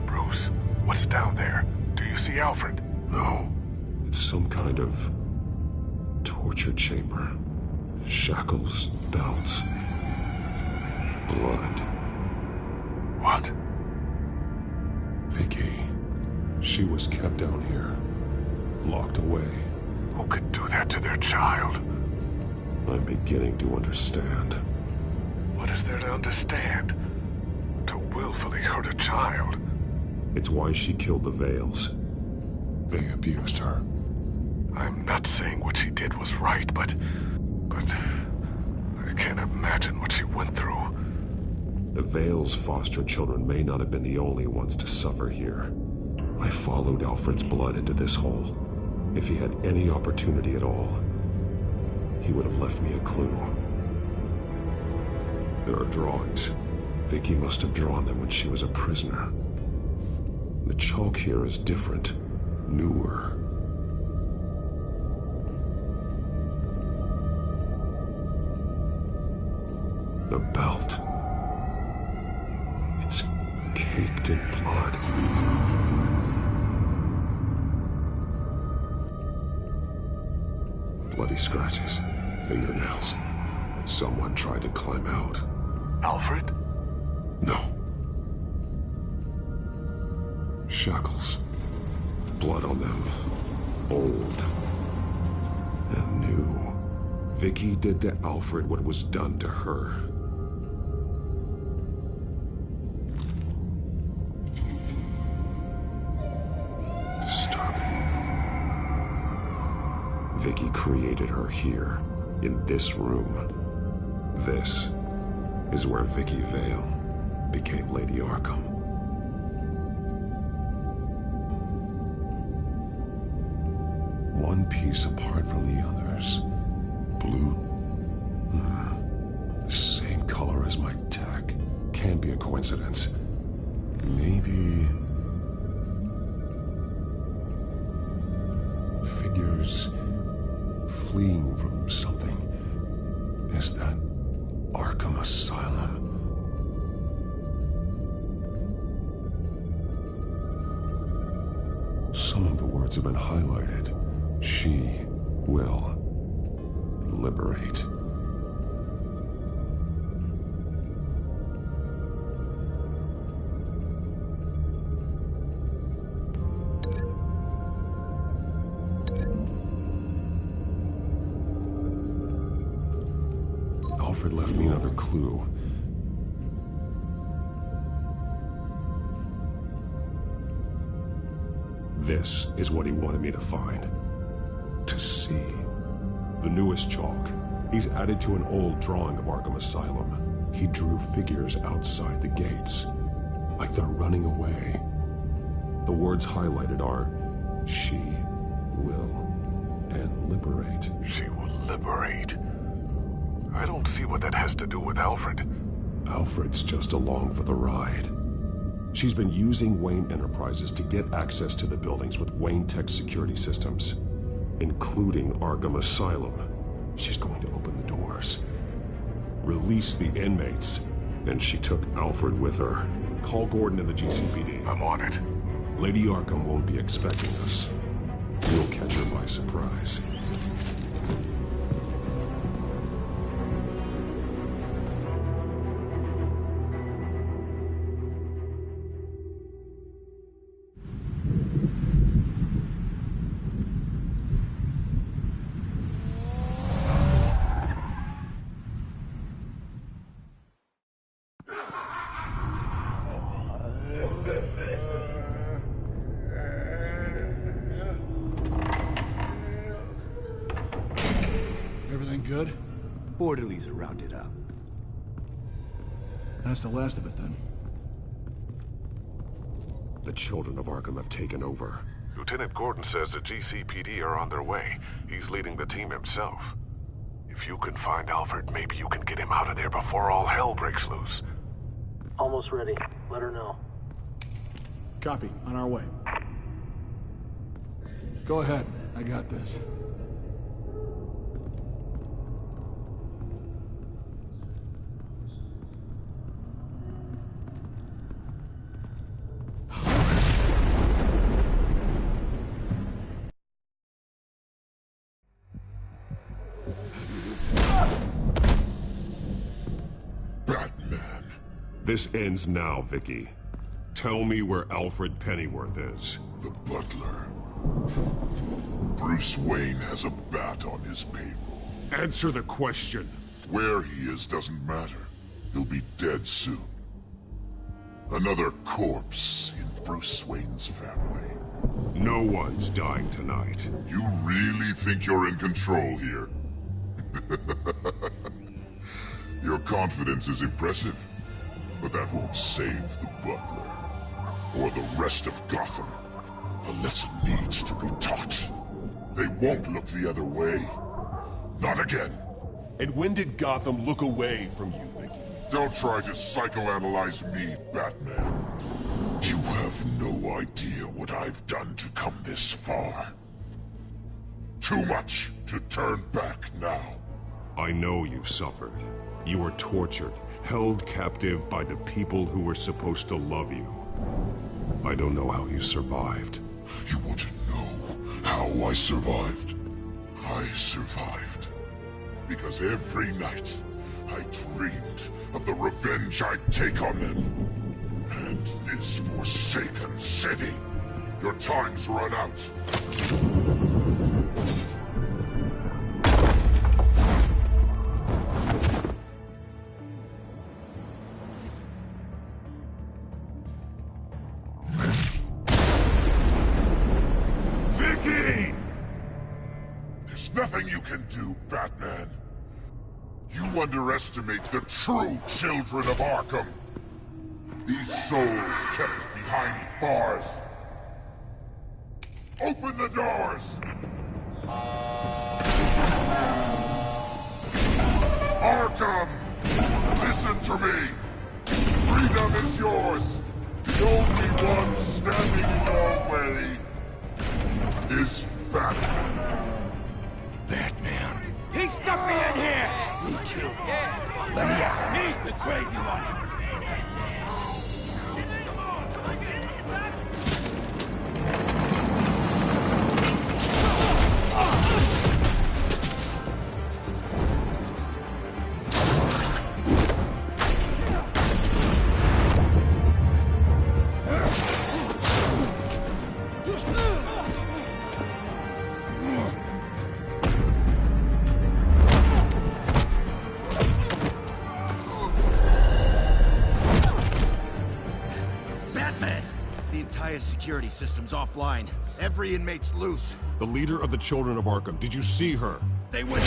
Bruce, what's down there? Do you see Alfred? No. It's some kind of torture chamber. Shackles, belts, blood. What? Vicky. She was kept down here. Locked away. Who could do that to their child? I'm beginning to understand. What is there to understand? To willfully hurt a child? It's why she killed the Vales. They abused her. I'm not saying what she did was right, but I can't imagine what she went through. The Vale's foster children may not have been the only ones to suffer here. I followed Alfred's blood into this hole. If he had any opportunity at all, he would have left me a clue. There are drawings. Vicky must have drawn them when she was a prisoner. The chalk here is different, newer. The belt. It's caked in blood. Bloody scratches, fingernails. Someone tried to climb out. Alfred? No. Shackles. Blood on them. Old. And new. Vicky did to Alfred what was done to her. Disturbing. Vicky created her here, in this room. This is where Vicky Vale became Lady Arkham. One piece apart from the others. Blue. The same color as my tech. Can't be a coincidence. Maybe... figures fleeing from something. Is that Arkham Asylum? Some of the words have been highlighted. She will liberate. Alfred left me another clue. This is what he wanted me to find. To see. The newest chalk. He's added to an old drawing of Arkham Asylum. He drew figures outside the gates. Like they're running away. The words highlighted are, she will, and liberate. She will liberate. I don't see what that has to do with Alfred. Alfred's just along for the ride. She's been using Wayne Enterprises to get access to the buildings with Wayne Tech security systems, including Arkham Asylum. She's going to open the doors, release the inmates, and she took Alfred with her. Call Gordon and the GCPD. I'm on it. Lady Arkham won't be expecting us. We'll catch her by surprise. Everything good? Orderlies are rounded up. That's the last of it, then. The children of Arkham have taken over. Lieutenant Gordon says the GCPD are on their way. He's leading the team himself. If you can find Alfred, maybe you can get him out of there before all hell breaks loose. Almost ready. Let her know. Copy. On our way. Go ahead. I got this. This ends now, Vicky. Tell me where Alfred Pennyworth is. The butler. Bruce Wayne has a bat on his payroll. Answer the question. Where he is doesn't matter. He'll be dead soon. Another corpse in Bruce Wayne's family. No one's dying tonight. You really think you're in control here? Your confidence is impressive. But that won't save the Butler, or the rest of Gotham. A lesson needs to be taught. They won't look the other way. Not again. And when did Gotham look away from you, Vicky? Don't try to psychoanalyze me, Batman. You have no idea what I've done to come this far. Too much to turn back now. I know you suffered. You were tortured, held captive by the people who were supposed to love you. I don't know how you survived. You want to know how I survived? I survived because every night I dreamed of the revenge I'd take on them. And this forsaken city. Your time's run out. Vicky! There's nothing you can do, Batman. You underestimate the true children of Arkham. These souls kept behind bars. Open the doors! Arkham! Listen to me! Freedom is yours! The only one standing in your way is Batman. Batman. He stuck me in here! Me too. Let me out. He's the crazy one. Security system's offline. Every inmate's loose. The leader of the Children of Arkham, did you see her? They went...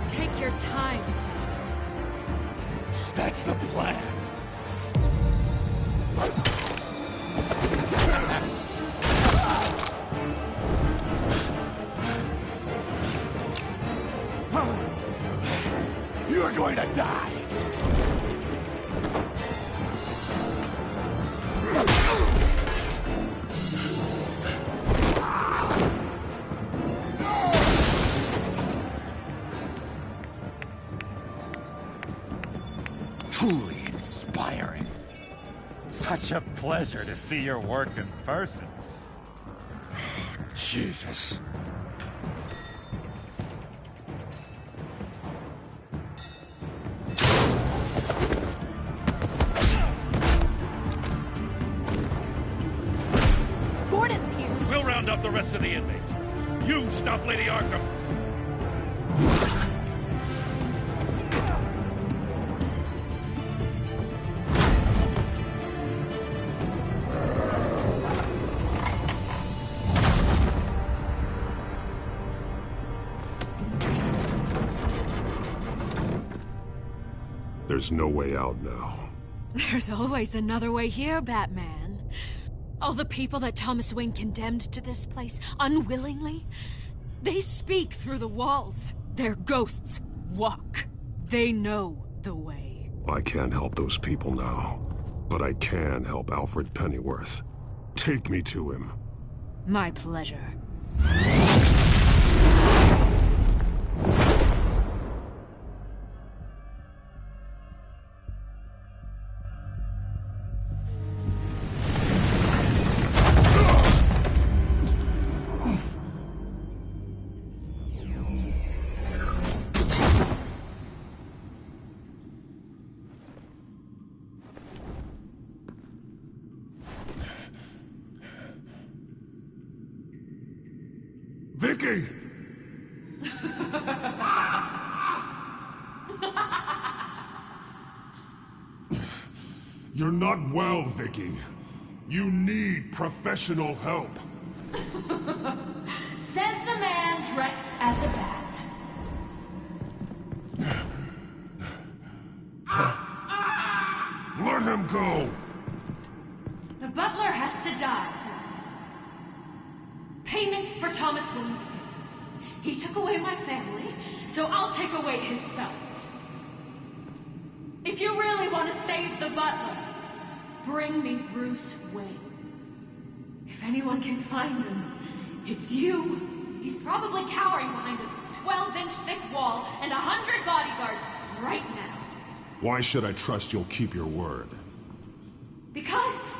Take your time, Sons. That's the plan. You're going to die! Truly inspiring. Such a pleasure to see your work in person. Jesus. Gordon's here. We'll round up the rest of the inmates. You stop Lady Arkham. There's no way out now. There's always another way here, Batman. All the people that Thomas Wayne condemned to this place unwillingly, they speak through the walls. Their ghosts walk. They know the way. I can't help those people now, but I can help Alfred Pennyworth. Take me to him. My pleasure. Vicky! You're not well, Vicky. You need professional help. Says the man dressed as a bat. Let him go! The butler has to die. Payment for Thomas Wayne's sins. He took away my family, so I'll take away his sons. If you really want to save the butler, bring me Bruce Wayne. If anyone can find him, it's you. He's probably cowering behind a 12-inch thick wall and 100 bodyguards right now. Why should I trust you'll keep your word? Because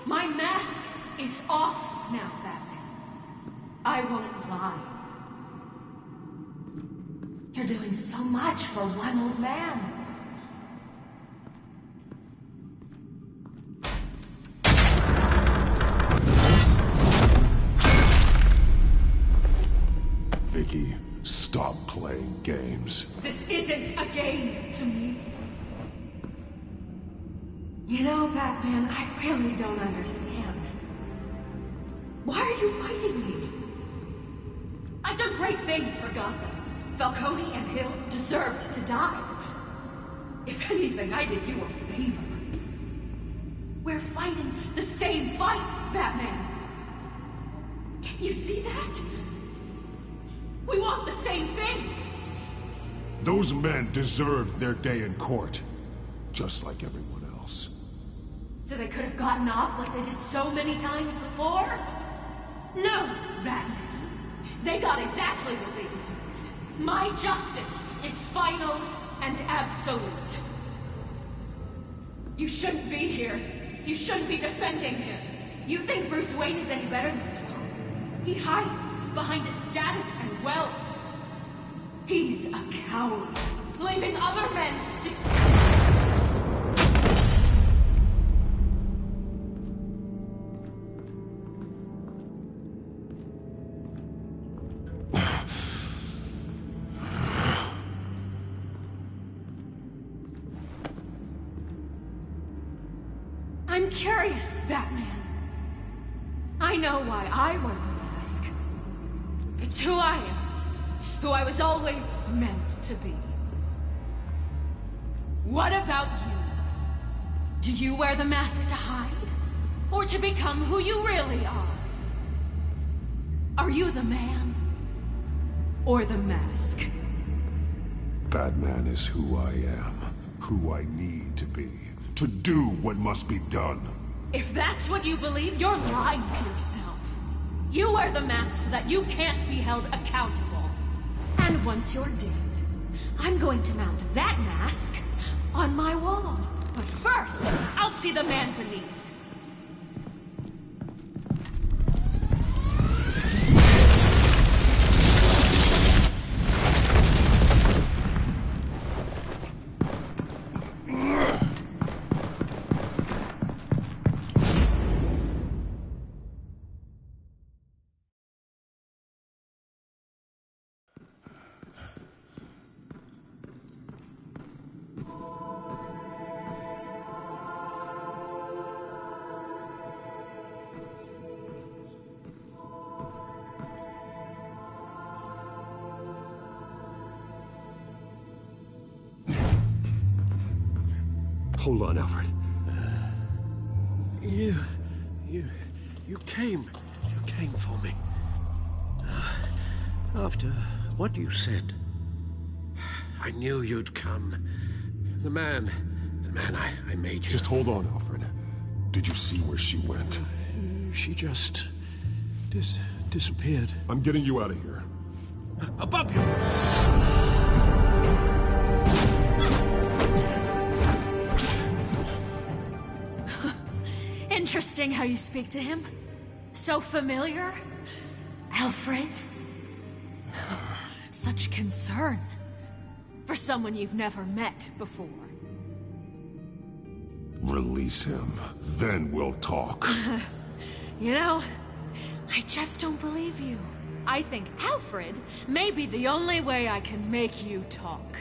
my mask is off now, Batman. I won't lie. You're doing so much for one old man. Vicky, stop playing games. This isn't a game to me. You know, Batman, I really don't understand. Why are you fighting me? I've done great things for Gotham. Falcone and Hill deserved to die. If anything, I did you a favor. We're fighting the same fight, Batman. Can you see that? We want the same things. Those men deserved their day in court, just like everyone else. So they could have gotten off like they did so many times before? No, Batman. They got exactly what they deserved. My justice is final and absolute. You shouldn't be here. You shouldn't be defending him. You think Bruce Wayne is any better than Swamp? He hides behind his status and wealth. He's a coward, leaving other men to... I'm curious, Batman. I know why I wear the mask. It's who I am. Who I was always meant to be. What about you? Do you wear the mask to hide? Or to become who you really are? Are you the man? Or the mask? Batman is who I am, who I need to be, to do what must be done. If that's what you believe, you're lying to yourself. You wear the mask so that you can't be held accountable. And once you're dead, I'm going to mount that mask on my wall. But first, I'll see the man beneath. Hold on, Alfred. You came for me. After what you said, I knew you'd come. The man I made you. Just hold on, Alfred. Did you see where she went? She just disappeared. I'm getting you out of here. Above you! Interesting how you speak to him. So familiar. Alfred. Such concern. For someone you've never met before. Release him. Then we'll talk. You know, I just don't believe you. I think Alfred may be the only way I can make you talk.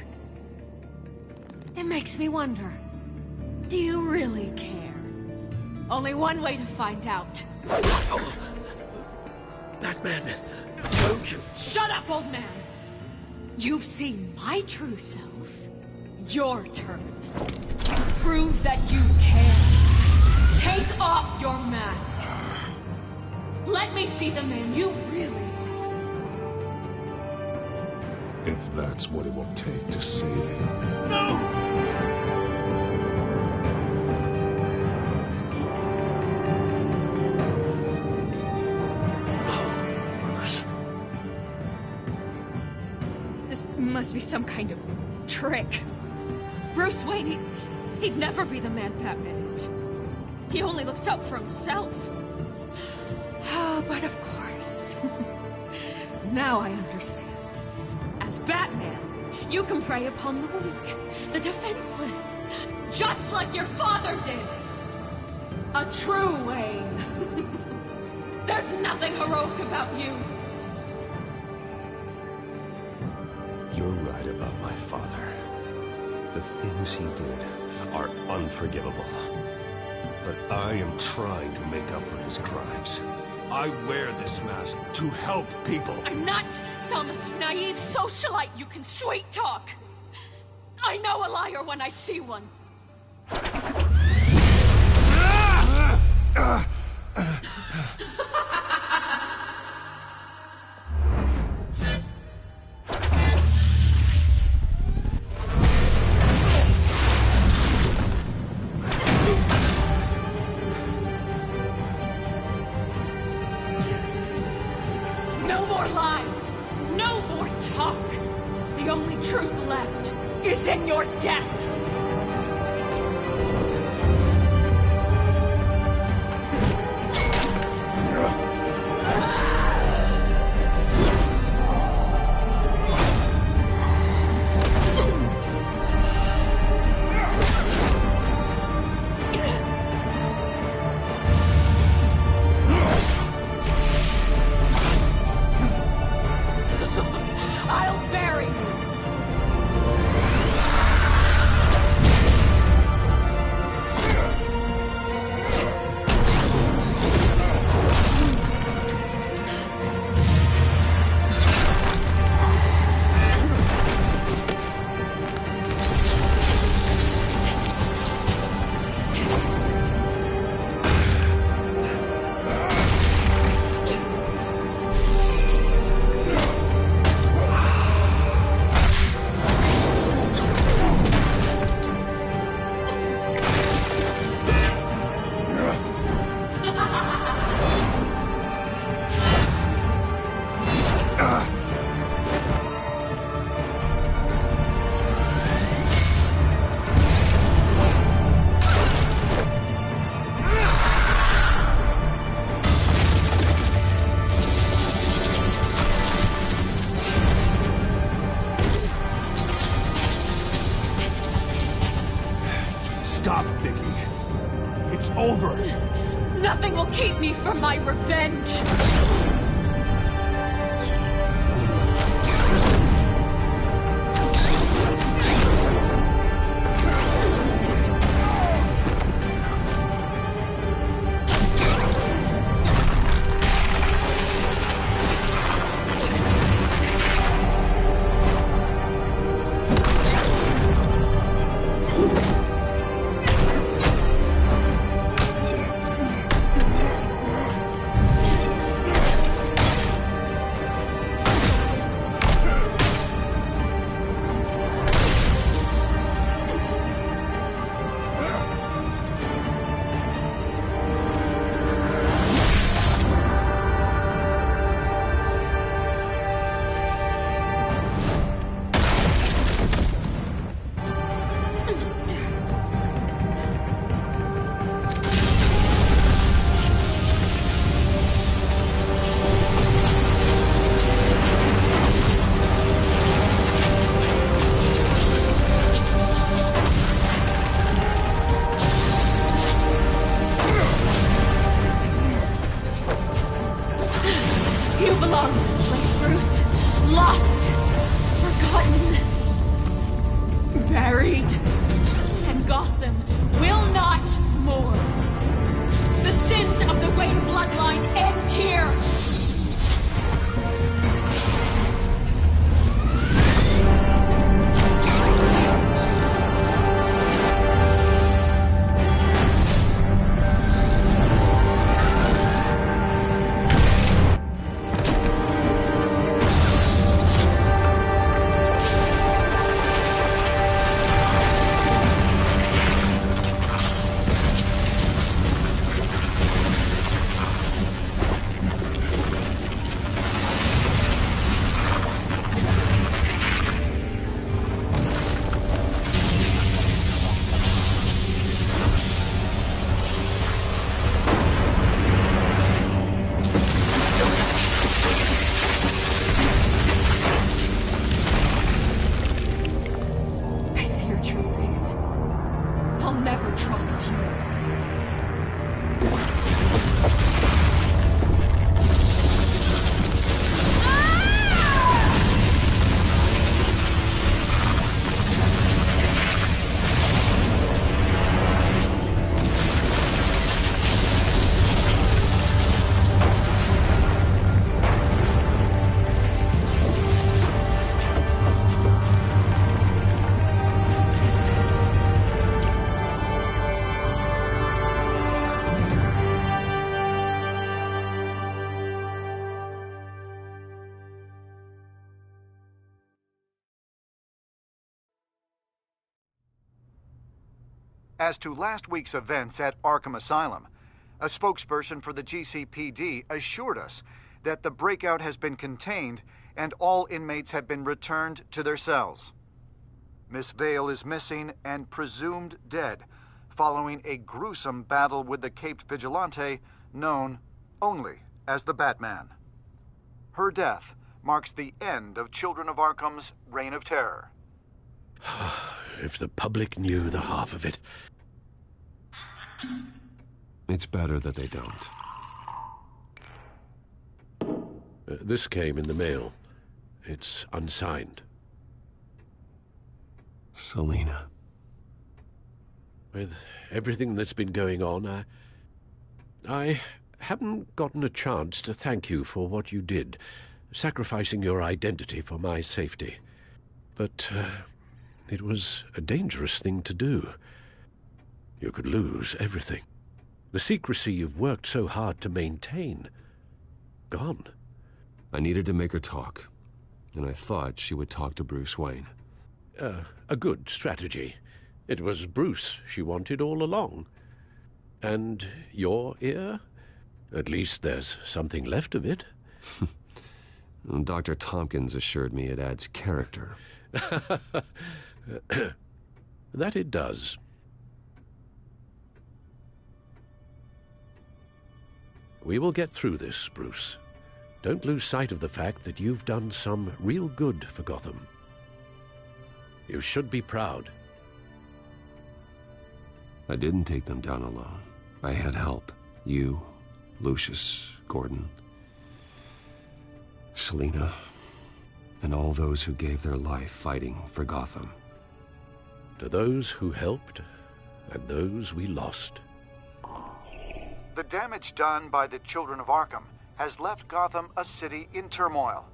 It makes me wonder, do you really care? Only one way to find out. Batman, don't you? Shut up, old man! You've seen my true self. Your turn. Prove that you can. Take off your mask. Let me see the man you really are. If that's what it will take to save him. No! Must be some kind of trick. Bruce Wayne, he'd never be the man Batman is. He only looks out for himself. But of course. Now I understand. As Batman, you can prey upon the weak, the defenseless, just like your father did. A true Wayne. There's nothing heroic about you. You're right about my father. The things he did are unforgivable. But I am trying to make up for his crimes. I wear this mask to help people. I'm not some naive socialite you can sweet talk. I know a liar when I see one. No more lies! No more talk! The only truth left is in your death! I'll bury you! Stop, Vicky. It's over. Nothing will keep me from my revenge. You belong in this place, Bruce. Lost, forgotten, buried. And Gotham will not mourn. The sins of the Wayne bloodline end here. As to last week's events at Arkham Asylum, a spokesperson for the GCPD assured us that the breakout has been contained and all inmates have been returned to their cells. Miss Vale is missing and presumed dead following a gruesome battle with the caped vigilante known only as the Batman. Her death marks the end of Children of Arkham's reign of terror. If the public knew the half of it. It's better that they don't. This came in the mail. It's unsigned. Selina. With everything that's been going on, I haven't gotten a chance to thank you for what you did, sacrificing your identity for my safety. But it was a dangerous thing to do. You could lose everything. The secrecy you've worked so hard to maintain. Gone. I needed to make her talk, and I thought she would talk to Bruce Wayne. A good strategy. It was Bruce she wanted all along. And your ear? At least there's something left of it. Dr. Tompkins assured me it adds character. That it does. We will get through this, Bruce. Don't lose sight of the fact that you've done some real good for Gotham. You should be proud. I didn't take them down alone. I had help. You, Lucius, Gordon, Selina, and all those who gave their life fighting for Gotham. To those who helped, and those we lost. The damage done by the Children of Arkham has left Gotham a city in turmoil.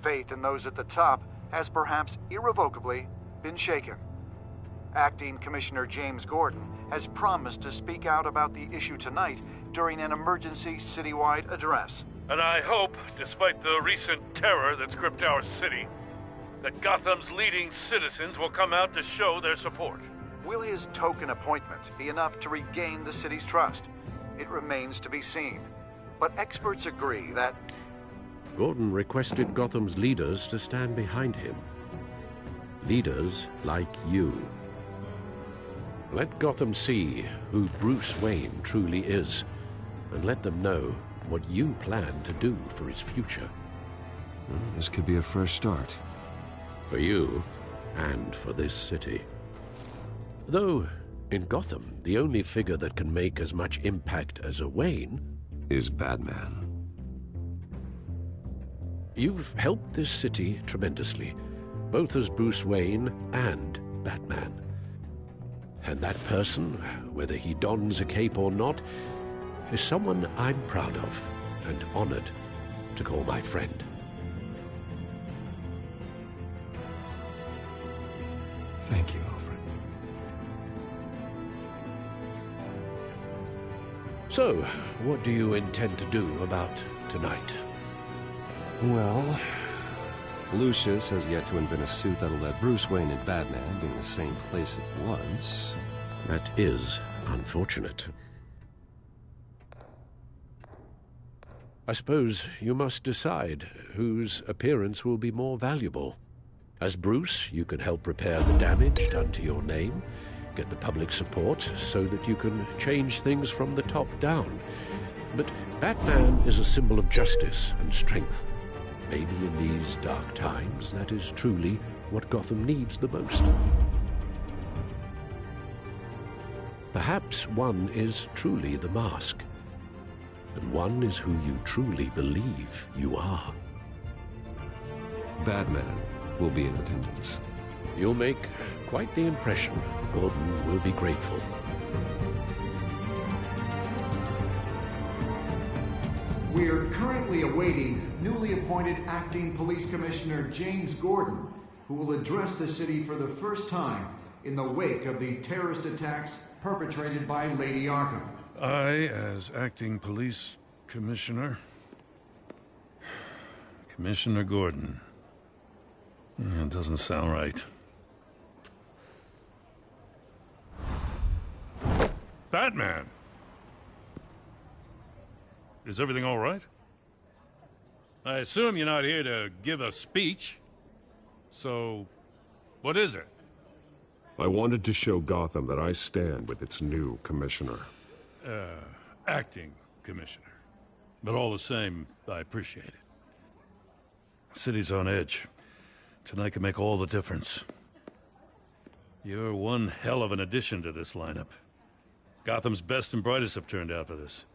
Faith in those at the top has perhaps irrevocably been shaken. Acting Commissioner James Gordon has promised to speak out about the issue tonight during an emergency citywide address. And I hope, despite the recent terror that's gripped our city, that Gotham's leading citizens will come out to show their support. Will his token appointment be enough to regain the city's trust? It remains to be seen. But experts agree that Gordon requested Gotham's leaders to stand behind him. Leaders like you. Let Gotham see who Bruce Wayne truly is, and let them know what you plan to do for his future. Well, this could be a fresh start. For you, and for this city. Though, in Gotham, the only figure that can make as much impact as a Wayne is Batman. You've helped this city tremendously, both as Bruce Wayne and Batman. And that person, whether he dons a cape or not, is someone I'm proud of and honored to call my friend. Thank you, Alfred. So, what do you intend to do about tonight? Well, Lucius has yet to invent a suit that'll let Bruce Wayne and Batman be in the same place at once. That is unfortunate. I suppose you must decide whose appearance will be more valuable. As Bruce, you can help repair the damage done to your name, get the public support so that you can change things from the top down. But Batman is a symbol of justice and strength. Maybe in these dark times, that is truly what Gotham needs the most. Perhaps one is truly the mask, and one is who you truly believe you are. Batman will be in attendance. You'll make quite the impression. Gordon will be grateful. we are currently awaiting newly appointed Acting Police Commissioner James Gordon, who will address the city for the first time in the wake of the terrorist attacks perpetrated by Lady Arkham. I, as Acting Police Commissioner... Commissioner Gordon. It doesn't sound right. Batman! Is everything all right? I assume you're not here to give a speech. So, what is it? I wanted to show Gotham that I stand with its new commissioner. Acting commissioner. But all the same, I appreciate it. City's on edge. Tonight can make all the difference. You're one hell of an addition to this lineup. Gotham's best and brightest have turned out for this.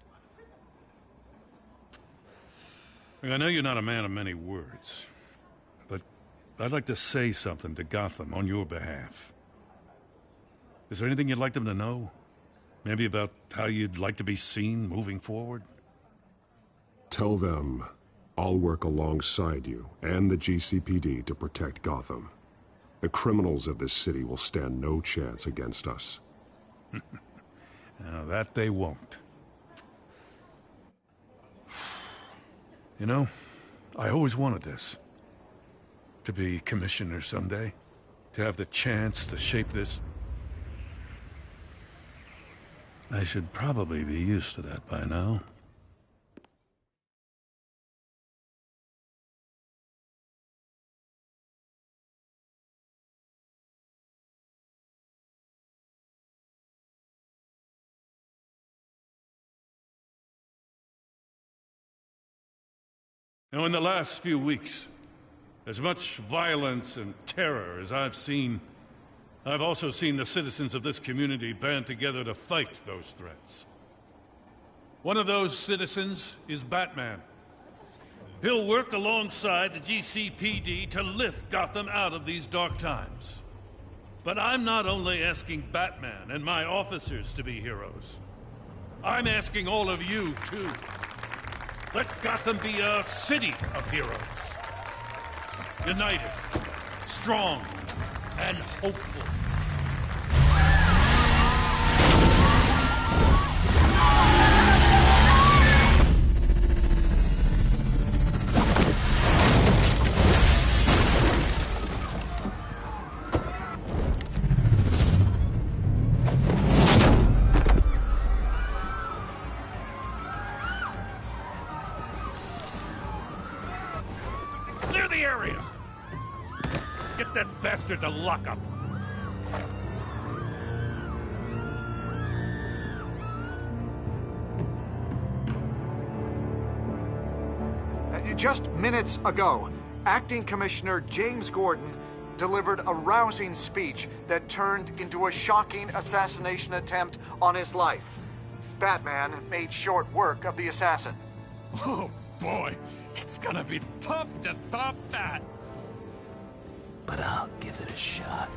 I know you're not a man of many words, but I'd like to say something to Gotham on your behalf. Is there anything you'd like them to know? Maybe about how you'd like to be seen moving forward? Tell them I'll work alongside you and the GCPD to protect Gotham. The criminals of this city will stand no chance against us. Now, that they won't. You know, I always wanted this. To be commissioner someday. To have the chance to shape this. I should probably be used to that by now. Now, in the last few weeks, as much violence and terror as I've seen, I've also seen the citizens of this community band together to fight those threats. One of those citizens is Batman. He'll work alongside the GCPD to lift Gotham out of these dark times. But I'm not only asking Batman and my officers to be heroes. I'm asking all of you, too. Let Gotham be a city of heroes. United, strong, and hopeful. Clear the area! Get that bastard to lock up! Just minutes ago, Acting Commissioner James Gordon delivered a rousing speech that turned into a shocking assassination attempt on his life. Batman made short work of the assassin. Oh boy, it's gonna be tough to top that. But I'll give it a shot.